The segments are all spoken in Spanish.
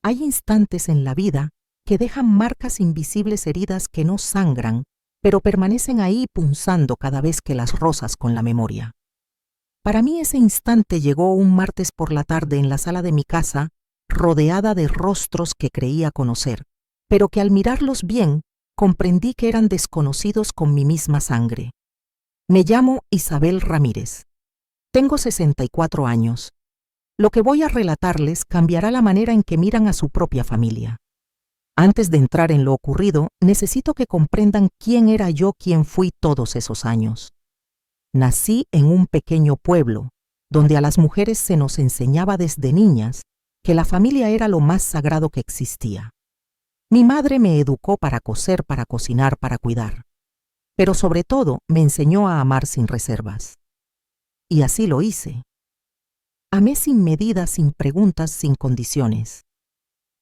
Hay instantes en la vida que dejan marcas invisibles, heridas que no sangran, pero permanecen ahí punzando cada vez que las rozas con la memoria. Para mí ese instante llegó un martes por la tarde en la sala de mi casa, rodeada de rostros que creía conocer, pero que al mirarlos bien comprendí que eran desconocidos con mi misma sangre. Me llamo Isabel Ramírez. Tengo 64 años. Lo que voy a relatarles cambiará la manera en que miran a su propia familia. Antes de entrar en lo ocurrido, necesito que comprendan quién era yo, quién fui todos esos años. Nací en un pequeño pueblo, donde a las mujeres se nos enseñaba desde niñas que la familia era lo más sagrado que existía. Mi madre me educó para coser, para cocinar, para cuidar, pero sobre todo me enseñó a amar sin reservas. Y así lo hice. Amé sin medida, sin preguntas, sin condiciones.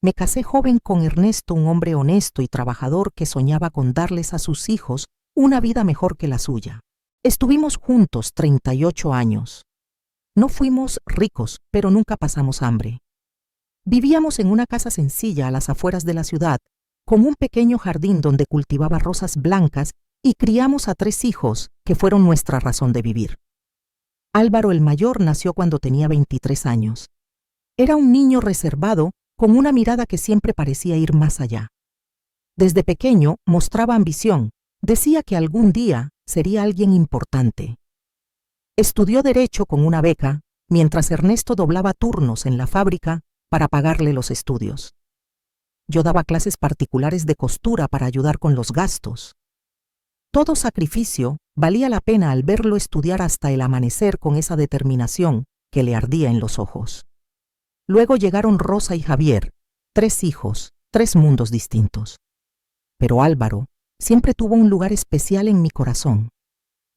Me casé joven con Ernesto, un hombre honesto y trabajador que soñaba con darles a sus hijos una vida mejor que la suya. Estuvimos juntos 38 años. No fuimos ricos, pero nunca pasamos hambre. Vivíamos en una casa sencilla a las afueras de la ciudad, con un pequeño jardín donde cultivaba rosas blancas y criamos a 3 hijos que fueron nuestra razón de vivir. Álvaro, el mayor, nació cuando tenía 23 años. Era un niño reservado, con una mirada que siempre parecía ir más allá. Desde pequeño mostraba ambición, decía que algún día sería alguien importante. Estudió Derecho con una beca, mientras Ernesto doblaba turnos en la fábrica para pagarle los estudios. Yo daba clases particulares de costura para ayudar con los gastos. Todo sacrificio valía la pena al verlo estudiar hasta el amanecer con esa determinación que le ardía en los ojos. Luego llegaron Rosa y Javier, 3 hijos, 3 mundos distintos. Pero Álvaro siempre tuvo un lugar especial en mi corazón,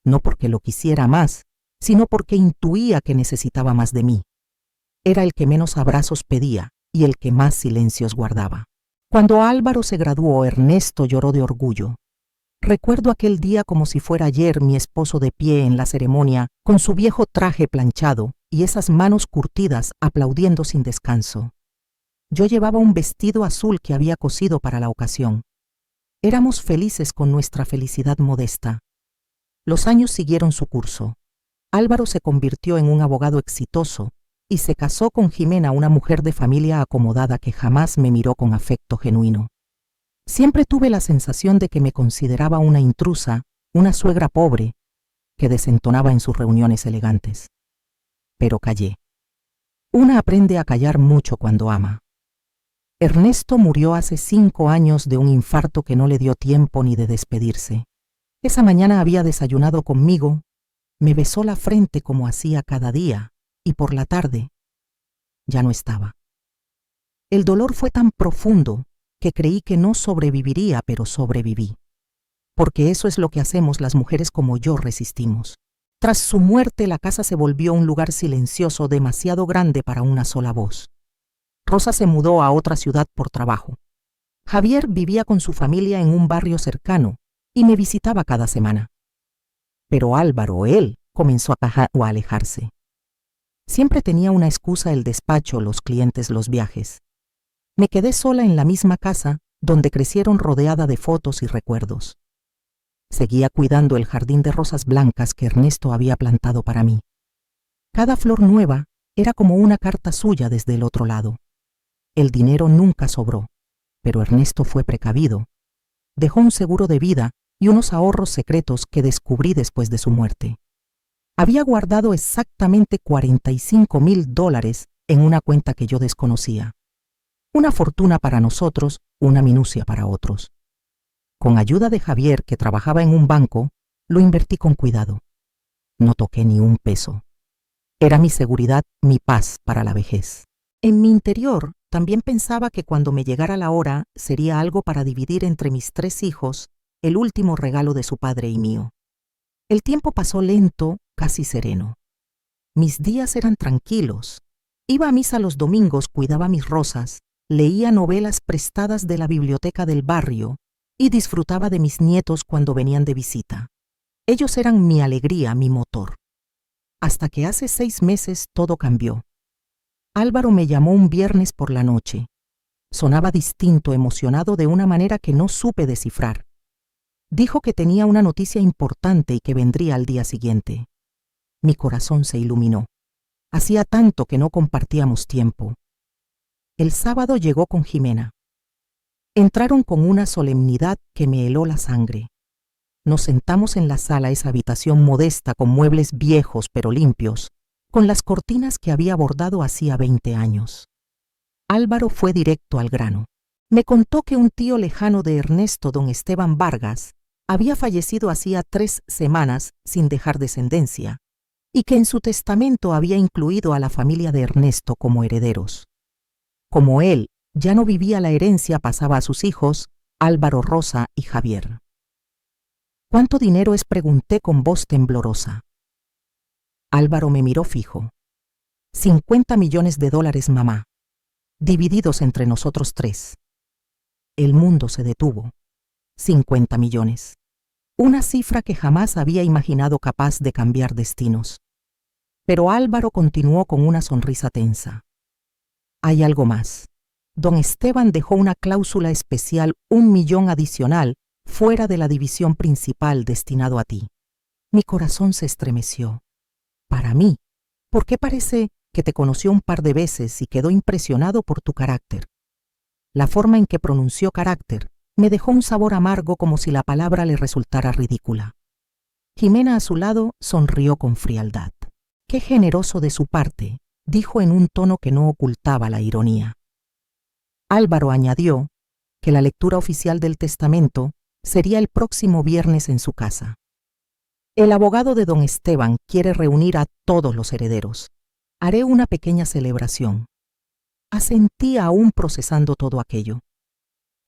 no porque lo quisiera más, sino porque intuía que necesitaba más de mí. Era el que menos abrazos pedía y el que más silencios guardaba. Cuando Álvaro se graduó, Ernesto lloró de orgullo. Recuerdo aquel día como si fuera ayer, mi esposo de pie en la ceremonia, con su viejo traje planchado y esas manos curtidas aplaudiendo sin descanso. Yo llevaba un vestido azul que había cosido para la ocasión. Éramos felices con nuestra felicidad modesta. Los años siguieron su curso. Álvaro se convirtió en un abogado exitoso y se casó con Jimena, una mujer de familia acomodada que jamás me miró con afecto genuino. Siempre tuve la sensación de que me consideraba una intrusa, una suegra pobre, que desentonaba en sus reuniones elegantes. Pero callé. Una aprende a callar mucho cuando ama. Ernesto murió hace 5 años de un infarto que no le dio tiempo ni de despedirse. Esa mañana había desayunado conmigo, me besó la frente como hacía cada día, y por la tarde ya no estaba. El dolor fue tan profundo que creí que no sobreviviría, pero sobreviví. Porque eso es lo que hacemos las mujeres como yo, resistimos. Tras su muerte, la casa se volvió un lugar silencioso, demasiado grande para una sola voz. Rosa se mudó a otra ciudad por trabajo. Javier vivía con su familia en un barrio cercano y me visitaba cada semana. Pero Álvaro, él, comenzó a alejarse. Siempre tenía una excusa: el despacho, los clientes, los viajes. Me quedé sola en la misma casa, donde crecieron, rodeada de fotos y recuerdos. Seguía cuidando el jardín de rosas blancas que Ernesto había plantado para mí. Cada flor nueva era como una carta suya desde el otro lado. El dinero nunca sobró, pero Ernesto fue precavido. Dejó un seguro de vida y unos ahorros secretos que descubrí después de su muerte. Había guardado exactamente $45,000 en una cuenta que yo desconocía. Una fortuna para nosotros, una minucia para otros. Con ayuda de Javier, que trabajaba en un banco, lo invertí con cuidado. No toqué ni un peso. Era mi seguridad, mi paz para la vejez. En mi interior también pensaba que cuando me llegara la hora sería algo para dividir entre mis 3 hijos, el último regalo de su padre y mío. El tiempo pasó lento, casi sereno. Mis días eran tranquilos. Iba a misa los domingos, cuidaba mis rosas, leía novelas prestadas de la biblioteca del barrio y disfrutaba de mis nietos cuando venían de visita. Ellos eran mi alegría, mi motor. Hasta que hace 6 meses todo cambió. Álvaro me llamó un viernes por la noche. Sonaba distinto, emocionado de una manera que no supe descifrar. Dijo que tenía una noticia importante y que vendría al día siguiente. Mi corazón se iluminó. Hacía tanto que no compartíamos tiempo. El sábado llegó con Jimena. Entraron con una solemnidad que me heló la sangre. Nos sentamos en la sala, esa habitación modesta con muebles viejos pero limpios, con las cortinas que había bordado hacía 20 años. Álvaro fue directo al grano. Me contó que un tío lejano de Ernesto, don Esteban Vargas, había fallecido hacía 3 semanas sin dejar descendencia, y que en su testamento había incluido a la familia de Ernesto como herederos. Como él ya no vivía la herencia, pasaba a sus hijos, Álvaro, Rosa y Javier. ¿Cuánto dinero es?, pregunté con voz temblorosa. Álvaro me miró fijo. 50 millones de dólares, mamá, divididos entre nosotros 3. El mundo se detuvo. 50 millones. Una cifra que jamás había imaginado capaz de cambiar destinos. Pero Álvaro continuó con una sonrisa tensa. Hay algo más. Don Esteban dejó una cláusula especial, 1 millón adicional, fuera de la división principal destinado a ti. Mi corazón se estremeció. Para mí, porque parece que te conoció un par de veces y quedó impresionado por tu carácter. La forma en que pronunció carácter me dejó un sabor amargo, como si la palabra le resultara ridícula. Jimena a su lado sonrió con frialdad. Qué generoso de su parte, dijo en un tono que no ocultaba la ironía. Álvaro añadió que la lectura oficial del testamento sería el próximo viernes en su casa. El abogado de don Esteban quiere reunir a todos los herederos. Haré una pequeña celebración. Asentí, aún procesando todo aquello.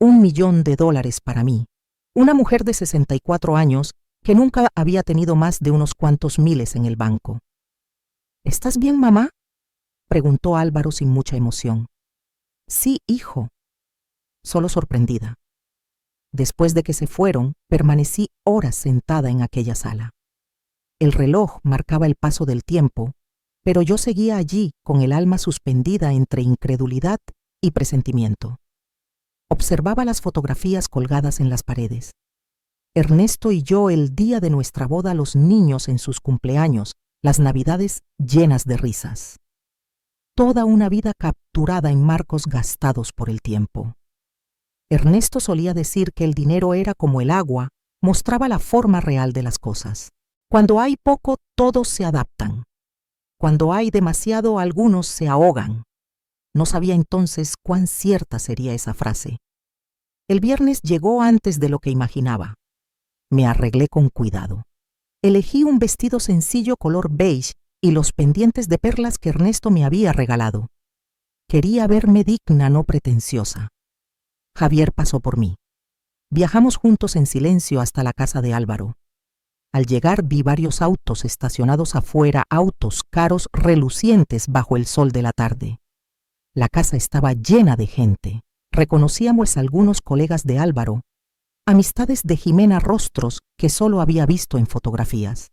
1 millón de dólares para mí, una mujer de 64 años que nunca había tenido más de unos cuantos miles en el banco. ¿Estás bien, mamá?, preguntó Álvaro sin mucha emoción. Sí, hijo. Solo sorprendida. Después de que se fueron, permanecí horas sentada en aquella sala. El reloj marcaba el paso del tiempo, pero yo seguía allí con el alma suspendida entre incredulidad y presentimiento. Observaba las fotografías colgadas en las paredes. Ernesto y yo, el día de nuestra boda, los niños en sus cumpleaños, las navidades llenas de risas. Toda una vida capturada en marcos gastados por el tiempo. Ernesto solía decir que el dinero era como el agua, mostraba la forma real de las cosas. Cuando hay poco, todos se adaptan. Cuando hay demasiado, algunos se ahogan. No sabía entonces cuán cierta sería esa frase. El viernes llegó antes de lo que imaginaba. Me arreglé con cuidado. Elegí un vestido sencillo color beige y los pendientes de perlas que Ernesto me había regalado. Quería verme digna, no pretenciosa. Javier pasó por mí. Viajamos juntos en silencio hasta la casa de Álvaro. Al llegar vi varios autos estacionados afuera, autos caros, relucientes bajo el sol de la tarde. La casa estaba llena de gente. Reconocíamos algunos colegas de Álvaro, amistades de Jimena, rostros que solo había visto en fotografías.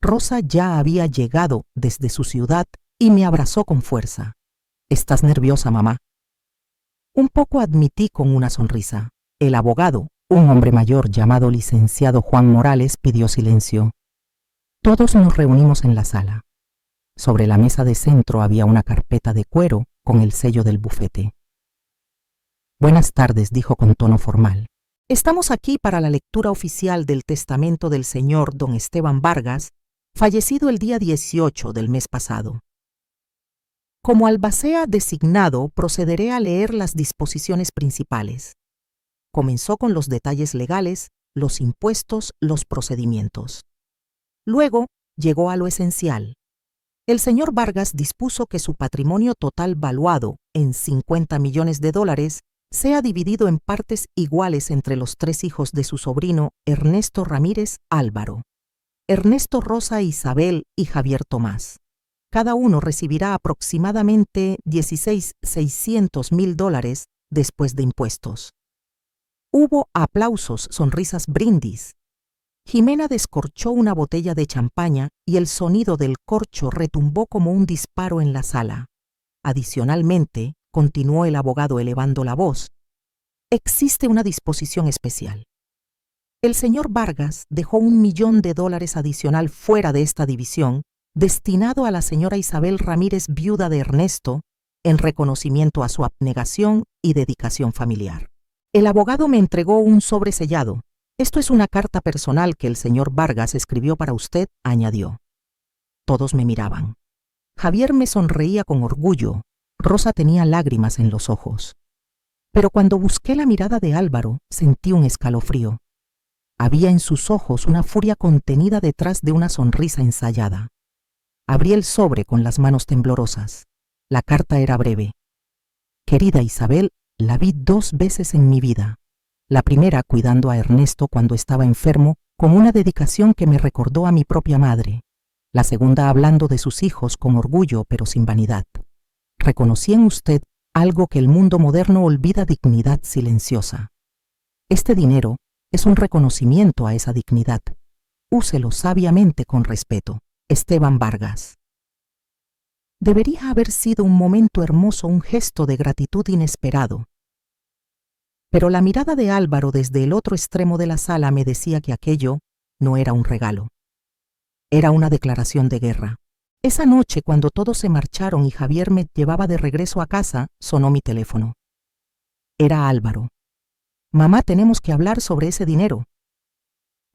Rosa ya había llegado desde su ciudad y me abrazó con fuerza. ¿Estás nerviosa, mamá?, un poco, admití con una sonrisa. El abogado, un hombre mayor llamado licenciado Juan Morales, pidió silencio. Todos nos reunimos en la sala. Sobre la mesa de centro había una carpeta de cuero con el sello del bufete. Buenas tardes, dijo con tono formal. Estamos aquí para la lectura oficial del testamento del señor don Esteban Vargas, fallecido el día 18 del mes pasado. Como albacea designado, procederé a leer las disposiciones principales. Comenzó con los detalles legales, los impuestos, los procedimientos. Luego llegó a lo esencial. El señor Vargas dispuso que su patrimonio total, valuado en 50 millones de dólares, sea dividido en partes iguales entre los 3 hijos de su sobrino Ernesto Ramírez Álvaro, Ernesto, Rosa, Isabel y Javier Tomás. Cada uno recibirá aproximadamente 16,600,000 dólares después de impuestos. Hubo aplausos, sonrisas, brindis. Jimena descorchó una botella de champaña y el sonido del corcho retumbó como un disparo en la sala. Adicionalmente, continuó el abogado elevando la voz, existe una disposición especial. El señor Vargas dejó $1.000.000 adicional fuera de esta división, destinado a la señora Isabel Ramírez, viuda de Ernesto, en reconocimiento a su abnegación y dedicación familiar. El abogado me entregó un sobre sellado. Esto es una carta personal que el señor Vargas escribió para usted, añadió. Todos me miraban. Javier me sonreía con orgullo. Rosa tenía lágrimas en los ojos. Pero cuando busqué la mirada de Álvaro, sentí un escalofrío. Había en sus ojos una furia contenida detrás de una sonrisa ensayada. Abrí el sobre con las manos temblorosas. La carta era breve. Querida Isabel, la vi 2 veces en mi vida. La primera cuidando a Ernesto cuando estaba enfermo, con una dedicación que me recordó a mi propia madre. La segunda hablando de sus hijos con orgullo pero sin vanidad. Reconocí en usted algo que el mundo moderno olvida: dignidad silenciosa. Este dinero es un reconocimiento a esa dignidad. Úselo sabiamente con respeto. Esteban Vargas. Debería haber sido un momento hermoso, un gesto de gratitud inesperado. Pero la mirada de Álvaro desde el otro extremo de la sala me decía que aquello no era un regalo. Era una declaración de guerra. Esa noche, cuando todos se marcharon y Javier me llevaba de regreso a casa, sonó mi teléfono. Era Álvaro. Mamá, tenemos que hablar sobre ese dinero.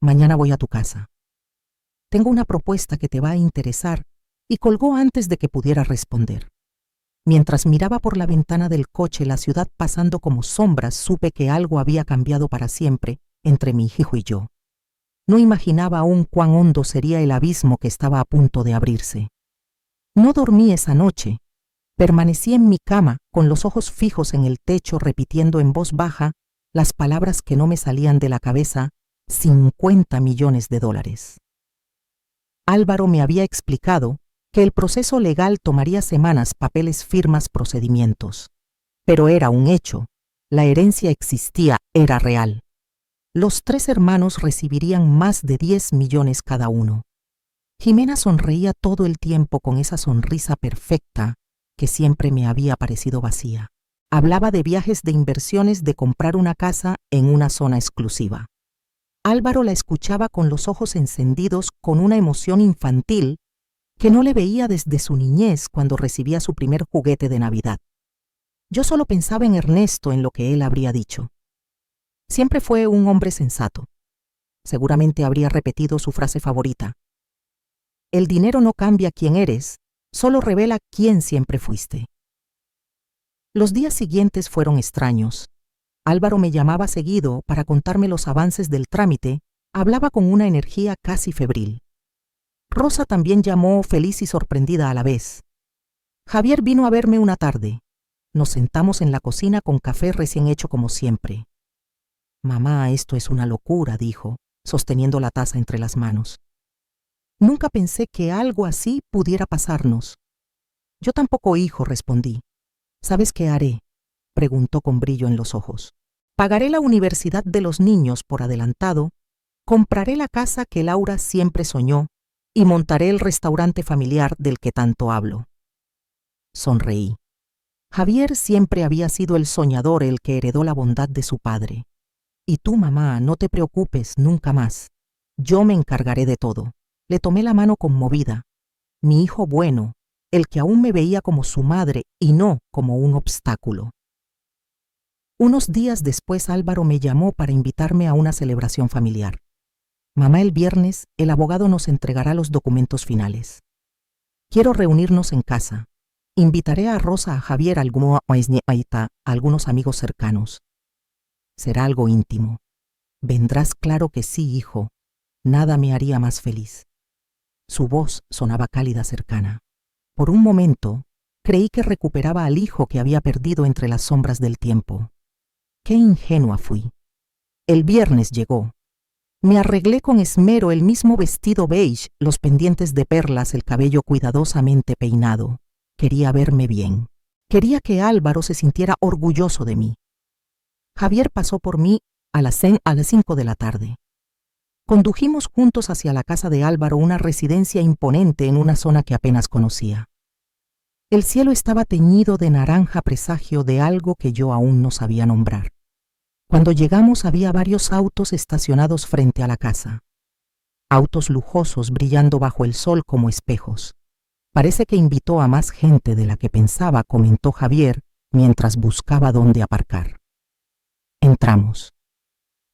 Mañana voy a tu casa. Tengo una propuesta que te va a interesar, y colgó antes de que pudiera responder. Mientras miraba por la ventana del coche la ciudad pasando como sombras, supe que algo había cambiado para siempre entre mi hijo y yo. No imaginaba aún cuán hondo sería el abismo que estaba a punto de abrirse. No dormí esa noche. Permanecí en mi cama, con los ojos fijos en el techo, repitiendo en voz baja las palabras que no me salían de la cabeza: $50 millones. Álvaro me había explicado que el proceso legal tomaría semanas: papeles, firmas, procedimientos. Pero era un hecho. La herencia existía, era real. Los 3 hermanos recibirían más de 10 millones cada uno. Jimena sonreía todo el tiempo con esa sonrisa perfecta que siempre me había parecido vacía. Hablaba de viajes, de inversiones, de comprar una casa en una zona exclusiva. Álvaro la escuchaba con los ojos encendidos, con una emoción infantil que no le veía desde su niñez, cuando recibía su primer juguete de Navidad. Yo solo pensaba en Ernesto, en lo que él habría dicho. Siempre fue un hombre sensato. Seguramente habría repetido su frase favorita: el dinero no cambia quién eres, solo revela quién siempre fuiste. Los días siguientes fueron extraños. Álvaro me llamaba seguido para contarme los avances del trámite. Hablaba con una energía casi febril. Rosa también llamó, feliz y sorprendida a la vez. Javier vino a verme una tarde. Nos sentamos en la cocina con café recién hecho como siempre. Mamá, esto es una locura, dijo, sosteniendo la taza entre las manos. Nunca pensé que algo así pudiera pasarnos. Yo tampoco, hijo, respondí. ¿Sabes qué haré?, preguntó con brillo en los ojos. Pagaré la universidad de los niños por adelantado, compraré la casa que Laura siempre soñó y montaré el restaurante familiar del que tanto hablo. Sonreí. Javier siempre había sido el soñador, el que heredó la bondad de su padre. Y tú, mamá, no te preocupes nunca más. Yo me encargaré de todo. Le tomé la mano conmovida. Mi hijo bueno, el que aún me veía como su madre y no como un obstáculo. Unos días después Álvaro me llamó para invitarme a una celebración familiar. Mamá, el viernes el abogado nos entregará los documentos finales. Quiero reunirnos en casa. Invitaré a Rosa, a Javier, a algunos amigos cercanos. Será algo íntimo. Vendrás, claro que sí, hijo. Nada me haría más feliz. Su voz sonaba cálida, cercana. Por un momento, creí que recuperaba al hijo que había perdido entre las sombras del tiempo. Qué ingenua fui. El viernes llegó. Me arreglé con esmero, el mismo vestido beige, los pendientes de perlas, el cabello cuidadosamente peinado. Quería verme bien. Quería que Álvaro se sintiera orgulloso de mí. Javier pasó por mí a las 5 de la tarde. Condujimos juntos hacia la casa de Álvaro, una residencia imponente en una zona que apenas conocía. El cielo estaba teñido de naranja presagio de algo que yo aún no sabía nombrar. Cuando llegamos había varios autos estacionados frente a la casa. Autos lujosos brillando bajo el sol como espejos. Parece que invitó a más gente de la que pensaba, comentó Javier mientras buscaba dónde aparcar. Entramos.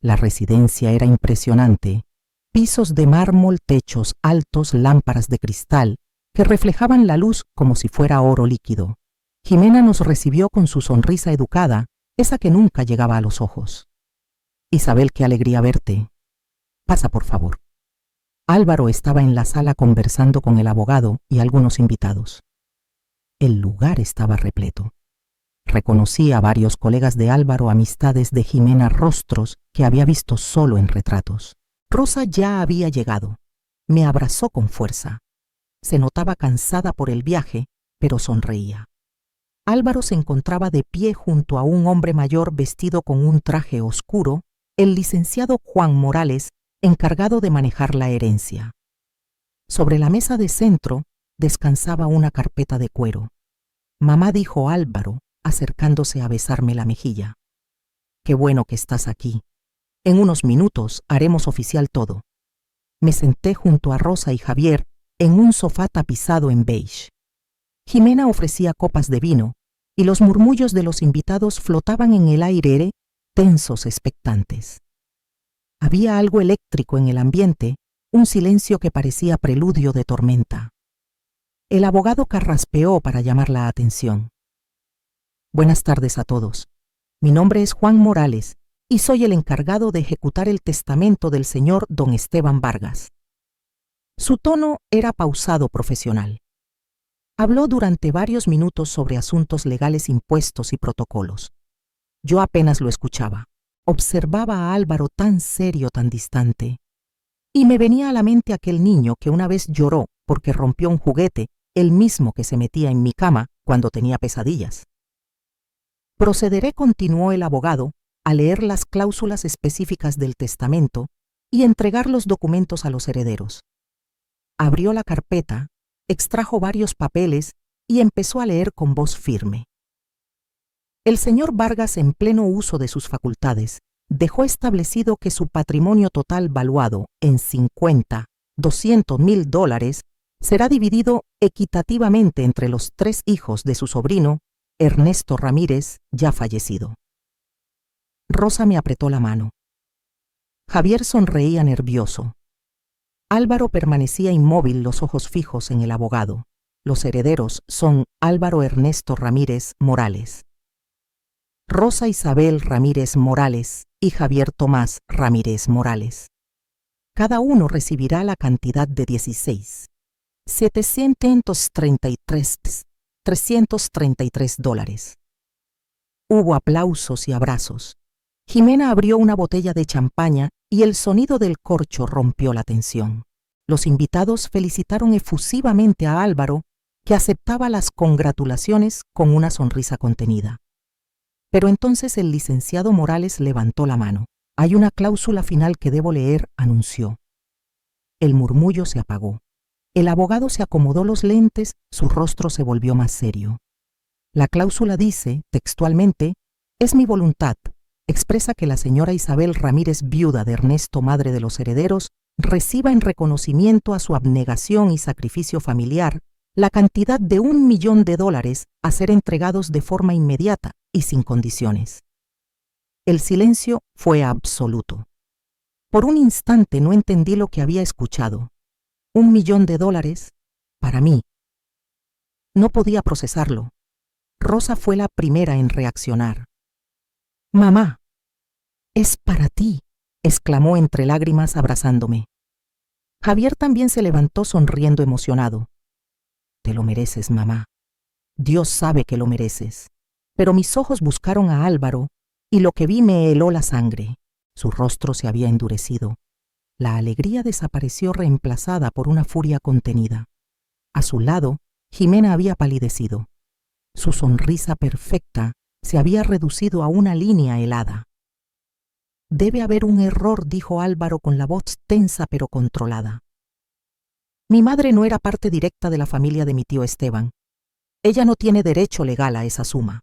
La residencia era impresionante. Pisos de mármol, techos altos, lámparas de cristal que reflejaban la luz como si fuera oro líquido. Jimena nos recibió con su sonrisa educada, esa que nunca llegaba a los ojos. Isabel, qué alegría verte. Pasa, por favor. Álvaro estaba en la sala conversando con el abogado y algunos invitados. El lugar estaba repleto. Reconocí a varios colegas de Álvaro, amistades de Jimena, rostros que había visto solo en retratos. Rosa ya había llegado. Me abrazó con fuerza. Se notaba cansada por el viaje, pero sonreía. Álvaro se encontraba de pie junto a un hombre mayor vestido con un traje oscuro, el licenciado Juan Morales, encargado de manejar la herencia. Sobre la mesa de centro descansaba una carpeta de cuero. Mamá, dijo Álvaro, acercándose a besarme la mejilla. Qué bueno que estás aquí. En unos minutos haremos oficial todo. Me senté junto a Rosa y Javier en un sofá tapizado en beige. Jimena ofrecía copas de vino y los murmullos de los invitados flotaban en el aire, tensos, expectantes. Había algo eléctrico en el ambiente, un silencio que parecía preludio de tormenta. El abogado carraspeó para llamar la atención. Buenas tardes a todos. Mi nombre es Juan Morales y soy el encargado de ejecutar el testamento del señor don Esteban Vargas. Su tono era pausado, profesional. Habló durante varios minutos sobre asuntos legales, impuestos y protocolos. Yo apenas lo escuchaba. Observaba a Álvaro tan serio, tan distante. Y me venía a la mente aquel niño que una vez lloró porque rompió un juguete, el mismo que se metía en mi cama cuando tenía pesadillas. Procederé, continuó el abogado, a leer las cláusulas específicas del testamento y entregar los documentos a los herederos. Abrió la carpeta, extrajo varios papeles y empezó a leer con voz firme. El señor Vargas, en pleno uso de sus facultades, dejó establecido que su patrimonio total, valuado en $200,000, será dividido equitativamente entre los 3 hijos de su sobrino, Ernesto Ramírez, ya fallecido. Rosa me apretó la mano. Javier sonreía nervioso. Álvaro permanecía inmóvil, los ojos fijos en el abogado. Los herederos son Álvaro Ernesto Ramírez Morales, Rosa Isabel Ramírez Morales y Javier Tomás Ramírez Morales. Cada uno recibirá la cantidad de $16,733,333. Hubo aplausos y abrazos. Jimena abrió una botella de champaña y el sonido del corcho rompió la tensión. Los invitados felicitaron efusivamente a Álvaro, que aceptaba las congratulaciones con una sonrisa contenida. Pero entonces el licenciado Morales levantó la mano. Hay una cláusula final que debo leer, anunció. El murmullo se apagó. El abogado se acomodó los lentes, su rostro se volvió más serio. La cláusula dice, textualmente, es mi voluntad. Expresa que la señora Isabel Ramírez, viuda de Ernesto, madre de los herederos, reciba en reconocimiento a su abnegación y sacrificio familiar la cantidad de $1,000,000 a ser entregados de forma inmediata y sin condiciones. El silencio fue absoluto. Por un instante no entendí lo que había escuchado. $1,000,000 para mí. No podía procesarlo. Rosa fue la primera en reaccionar. «Mamá, es para ti», exclamó entre lágrimas abrazándome. Javier también se levantó sonriendo emocionado. «Te lo mereces, mamá. Dios sabe que lo mereces». Pero mis ojos buscaron a Álvaro y lo que vi me heló la sangre. Su rostro se había endurecido. La alegría desapareció reemplazada por una furia contenida. A su lado, Jimena había palidecido. Su sonrisa perfecta se había reducido a una línea helada. «Debe haber un error», dijo Álvaro con la voz tensa pero controlada. Mi madre no era parte directa de la familia de mi tío Esteban. Ella no tiene derecho legal a esa suma.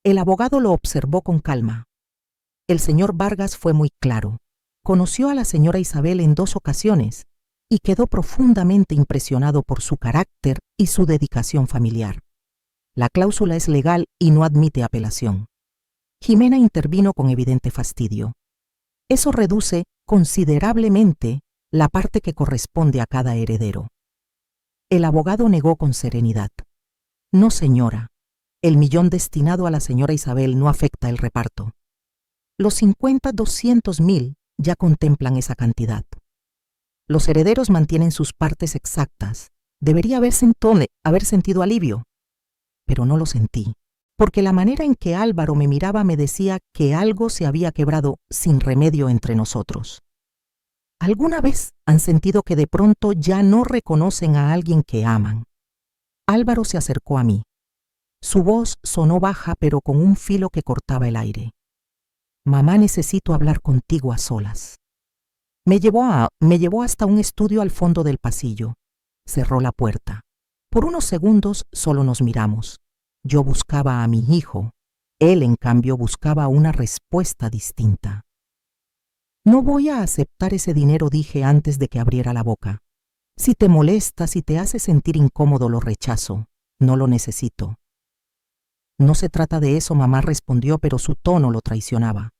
El abogado lo observó con calma. El señor Vargas fue muy claro. Conoció a la señora Isabel en 2 ocasiones y quedó profundamente impresionado por su carácter y su dedicación familiar. La cláusula es legal y no admite apelación. Jimena intervino con evidente fastidio. Eso reduce considerablemente la parte que corresponde a cada heredero. El abogado negó con serenidad. No, señora. El millón destinado a la señora Isabel no afecta el reparto. Los 200.000 ya contemplan esa cantidad. Los herederos mantienen sus partes exactas. Debería haber sentido alivio. Pero no lo sentí, porque la manera en que Álvaro me miraba me decía que algo se había quebrado sin remedio entre nosotros. ¿Alguna vez han sentido que de pronto ya no reconocen a alguien que aman? Álvaro se acercó a mí. Su voz sonó baja, pero con un filo que cortaba el aire. Mamá, necesito hablar contigo a solas. Me llevó hasta un estudio al fondo del pasillo. Cerró la puerta. Por unos segundos solo nos miramos. Yo buscaba a mi hijo. Él, en cambio, buscaba una respuesta distinta. No voy a aceptar ese dinero, dije antes de que abriera la boca. Si te molesta, si te hace sentir incómodo, lo rechazo. No lo necesito. No se trata de eso, mamá respondió, pero su tono lo traicionaba.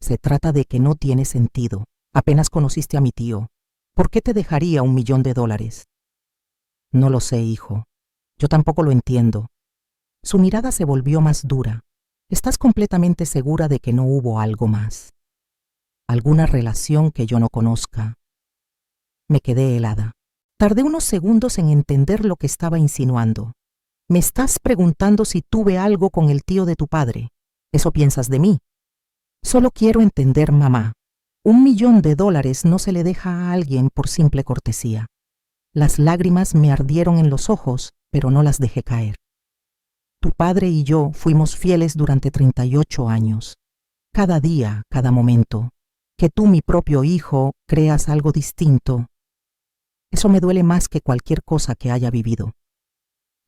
Se trata de que no tiene sentido. Apenas conociste a mi tío. ¿Por qué te dejaría $1.000.000? No lo sé, hijo. Yo tampoco lo entiendo. Su mirada se volvió más dura. ¿Estás completamente segura de que no hubo algo más? ¿Alguna relación que yo no conozca? Me quedé helada. Tardé unos segundos en entender lo que estaba insinuando. Me estás preguntando si tuve algo con el tío de tu padre. ¿Eso piensas de mí? Solo quiero entender, mamá. $1.000.000 no se le deja a alguien por simple cortesía. Las lágrimas me ardieron en los ojos, pero no las dejé caer. Tu padre y yo fuimos fieles durante 38 años. Cada día, cada momento. Que tú, mi propio hijo, creas algo distinto. Eso me duele más que cualquier cosa que haya vivido.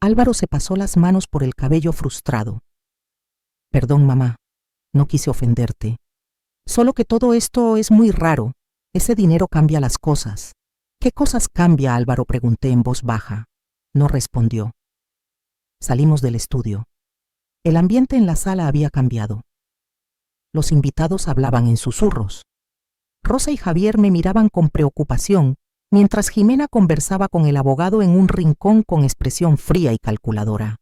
Álvaro se pasó las manos por el cabello frustrado. Perdón, mamá. No quise ofenderte. Solo que todo esto es muy raro. Ese dinero cambia las cosas. ¿Qué cosas cambia, Álvaro?, pregunté en voz baja. No respondió. Salimos del estudio. El ambiente en la sala había cambiado. Los invitados hablaban en susurros. Rosa y Javier me miraban con preocupación, mientras Jimena conversaba con el abogado en un rincón con expresión fría y calculadora.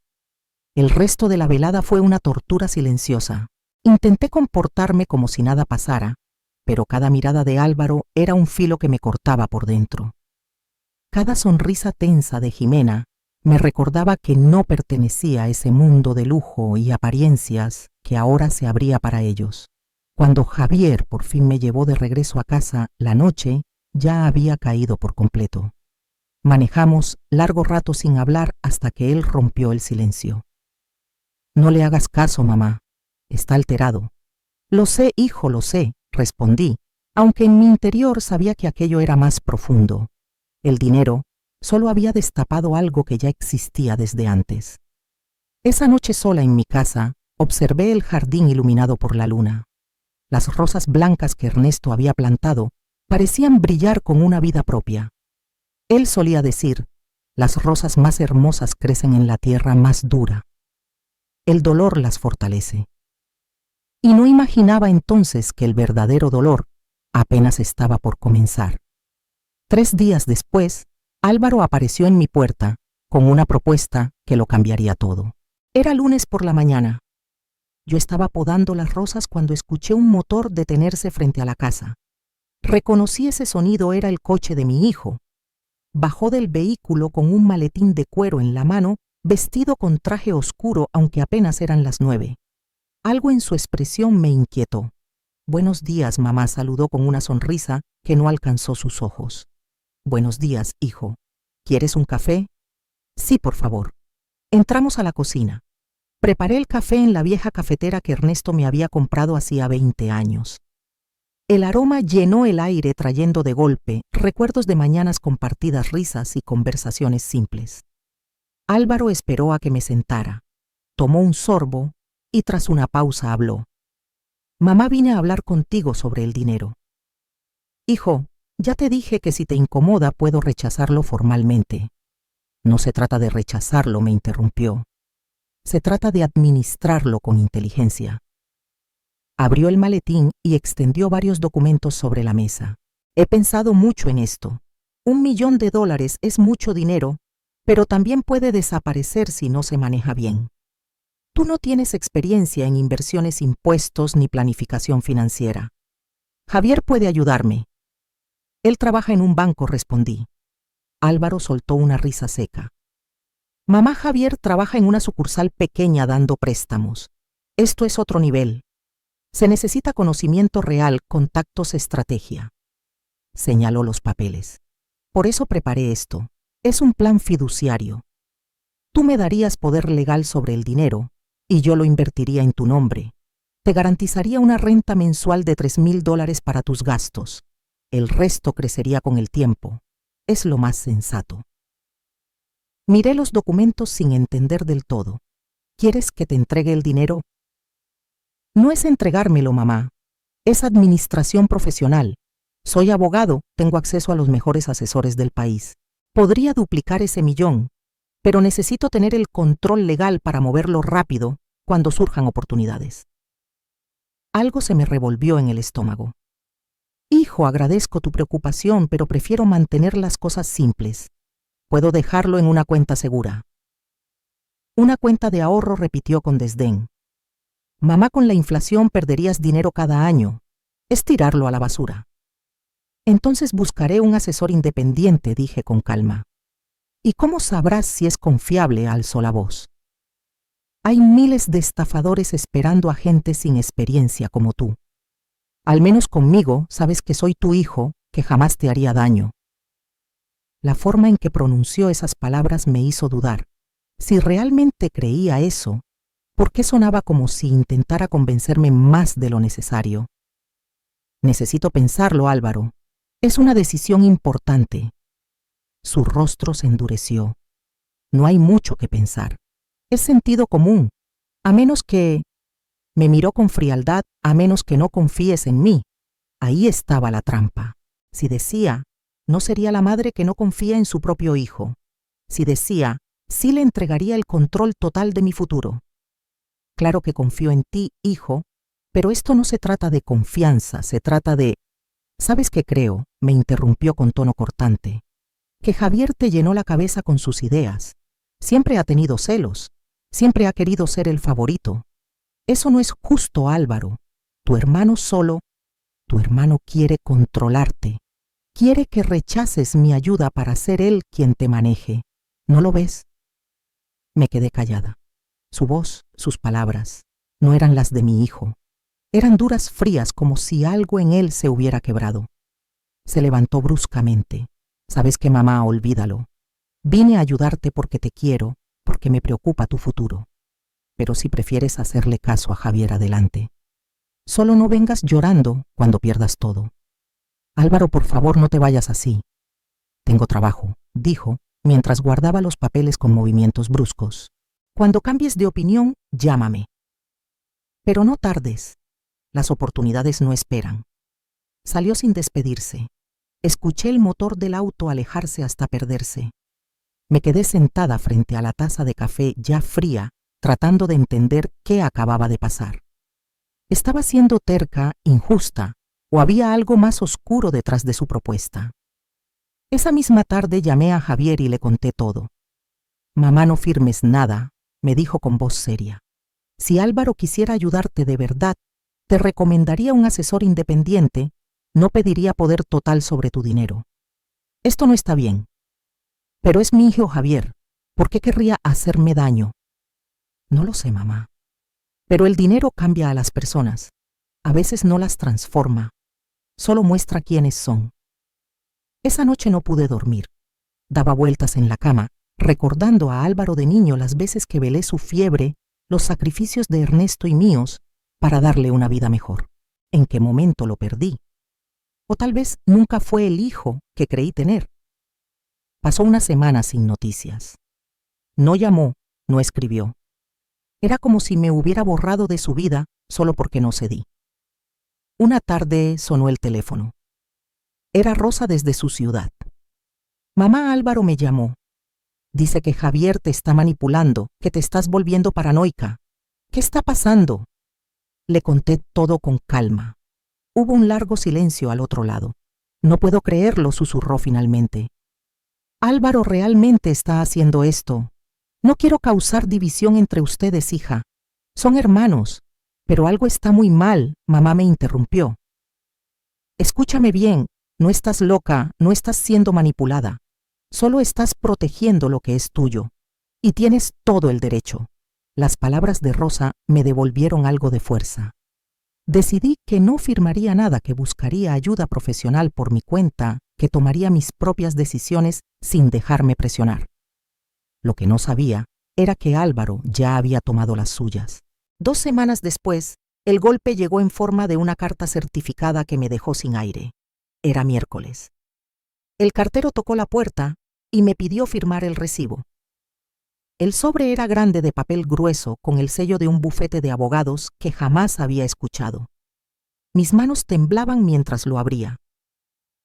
El resto de la velada fue una tortura silenciosa. Intenté comportarme como si nada pasara, pero cada mirada de Álvaro era un filo que me cortaba por dentro. Cada sonrisa tensa de Jimena me recordaba que no pertenecía a ese mundo de lujo y apariencias que ahora se abría para ellos. Cuando Javier por fin me llevó de regreso a casa, la noche ya había caído por completo. Manejamos largo rato sin hablar hasta que él rompió el silencio. No le hagas caso, mamá. Está alterado. Lo sé, hijo, lo sé, respondí, aunque en mi interior sabía que aquello era más profundo. El dinero solo había destapado algo que ya existía desde antes. Esa noche sola en mi casa, observé el jardín iluminado por la luna. Las rosas blancas que Ernesto había plantado parecían brillar con una vida propia. Él solía decir, las rosas más hermosas crecen en la tierra más dura. El dolor las fortalece. Y no imaginaba entonces que el verdadero dolor apenas estaba por comenzar. 3 días después, Álvaro apareció en mi puerta con una propuesta que lo cambiaría todo. Era lunes por la mañana. Yo estaba podando las rosas cuando escuché un motor detenerse frente a la casa. Reconocí ese sonido, era el coche de mi hijo. Bajó del vehículo con un maletín de cuero en la mano, vestido con traje oscuro, aunque apenas eran las 9. Algo en su expresión me inquietó. Buenos días, mamá, saludó con una sonrisa que no alcanzó sus ojos. Buenos días, hijo. ¿Quieres un café? Sí, por favor. Entramos a la cocina. Preparé el café en la vieja cafetera que Ernesto me había comprado hacía 20 años. El aroma llenó el aire trayendo de golpe recuerdos de mañanas compartidas, risas y conversaciones simples. Álvaro esperó a que me sentara, tomó un sorbo y tras una pausa habló. Mamá, vine a hablar contigo sobre el dinero. Hijo, ya te dije que si te incomoda puedo rechazarlo formalmente. No se trata de rechazarlo, me interrumpió. Se trata de administrarlo con inteligencia. Abrió el maletín y extendió varios documentos sobre la mesa. He pensado mucho en esto. $1.000.000 es mucho dinero, pero también puede desaparecer si no se maneja bien. Tú no tienes experiencia en inversiones, impuestos ni planificación financiera. Javier puede ayudarme. Él trabaja en un banco, respondí. Álvaro soltó una risa seca. Mamá, Javier trabaja en una sucursal pequeña dando préstamos. Esto es otro nivel. Se necesita conocimiento real, contactos, estrategia. Señaló los papeles. Por eso preparé esto. Es un plan fiduciario. Tú me darías poder legal sobre el dinero y yo lo invertiría en tu nombre. Te garantizaría una renta mensual de $3.000 para tus gastos. El resto crecería con el tiempo. Es lo más sensato. Miré los documentos sin entender del todo. ¿Quieres que te entregue el dinero? No es entregármelo, mamá. Es administración profesional. Soy abogado, tengo acceso a los mejores asesores del país. Podría duplicar ese $1.000.000, pero necesito tener el control legal para moverlo rápido cuando surjan oportunidades. Algo se me revolvió en el estómago. Hijo, agradezco tu preocupación, pero prefiero mantener las cosas simples. Puedo dejarlo en una cuenta segura. Una cuenta de ahorro, repitió con desdén. Mamá, con la inflación perderías dinero cada año. Es tirarlo a la basura. Entonces buscaré un asesor independiente, dije con calma. ¿Y cómo sabrás si es confiable?, alzó la voz. Hay miles de estafadores esperando a gente sin experiencia como tú. Al menos conmigo sabes que soy tu hijo, que jamás te haría daño. La forma en que pronunció esas palabras me hizo dudar. Si realmente creía eso, ¿por qué sonaba como si intentara convencerme más de lo necesario? Necesito pensarlo, Álvaro. Es una decisión importante. Su rostro se endureció. No hay mucho que pensar. Es sentido común. A menos que... Me miró con frialdad, a menos que no confíes en mí. Ahí estaba la trampa. Si decía, no sería la madre que no confía en su propio hijo. Si decía, sí le entregaría el control total de mi futuro. Claro que confío en ti, hijo, pero esto no se trata de confianza, se trata de... ¿Sabes qué creo?, me interrumpió con tono cortante. Que Javier te llenó la cabeza con sus ideas. Siempre ha tenido celos. Siempre ha querido ser el favorito. Eso no es justo, Álvaro. Tu hermano quiere controlarte. Quiere que rechaces mi ayuda para ser él quien te maneje. ¿No lo ves? Me quedé callada. Su voz, sus palabras, no eran las de mi hijo. Eran duras, frías, como si algo en él se hubiera quebrado. Se levantó bruscamente. ¿Sabes qué, mamá? Olvídalo. Vine a ayudarte porque te quiero, porque me preocupa tu futuro. Pero si prefieres hacerle caso a Javier, adelante. Solo no vengas llorando cuando pierdas todo. Álvaro, por favor, no te vayas así. Tengo trabajo, dijo, mientras guardaba los papeles con movimientos bruscos. Cuando cambies de opinión, llámame. Pero no tardes. Las oportunidades no esperan. Salió sin despedirse. Escuché el motor del auto alejarse hasta perderse. Me quedé sentada frente a la taza de café ya fría, tratando de entender qué acababa de pasar. ¿Estaba siendo terca, injusta, o había algo más oscuro detrás de su propuesta? Esa misma tarde llamé a Javier y le conté todo. Mamá, no firmes nada, me dijo con voz seria. Si Álvaro quisiera ayudarte de verdad, te recomendaría un asesor independiente, no pediría poder total sobre tu dinero. Esto no está bien. Pero es mi hijo Javier. ¿Por qué querría hacerme daño? No lo sé, mamá. Pero el dinero cambia a las personas. A veces no las transforma. Solo muestra quiénes son. Esa noche no pude dormir. Daba vueltas en la cama, recordando a Álvaro de niño las veces que velé su fiebre, los sacrificios de Ernesto y míos, para darle una vida mejor. ¿En qué momento lo perdí? O tal vez nunca fue el hijo que creí tener. Pasó una semana sin noticias. No llamó, no escribió. Era como si me hubiera borrado de su vida solo porque no cedí. Una tarde sonó el teléfono. Era Rosa desde su ciudad. Mamá, Álvaro me llamó. Dice que Javier te está manipulando, que te estás volviendo paranoica. ¿Qué está pasando? Le conté todo con calma. Hubo un largo silencio al otro lado. No puedo creerlo, susurró finalmente. Álvaro realmente está haciendo esto. No quiero causar división entre ustedes, hija. Son hermanos, pero algo está muy mal, mamá me interrumpió. Escúchame bien, no estás loca, no estás siendo manipulada. Solo estás protegiendo lo que es tuyo. Y tienes todo el derecho. Las palabras de Rosa me devolvieron algo de fuerza. Decidí que no firmaría nada, que buscaría ayuda profesional por mi cuenta, que tomaría mis propias decisiones sin dejarme presionar. Lo que no sabía era que Álvaro ya había tomado las suyas. 2 semanas después, el golpe llegó en forma de una carta certificada que me dejó sin aire. Era miércoles. El cartero tocó la puerta y me pidió firmar el recibo. El sobre era grande, de papel grueso, con el sello de un bufete de abogados que jamás había escuchado. Mis manos temblaban mientras lo abría.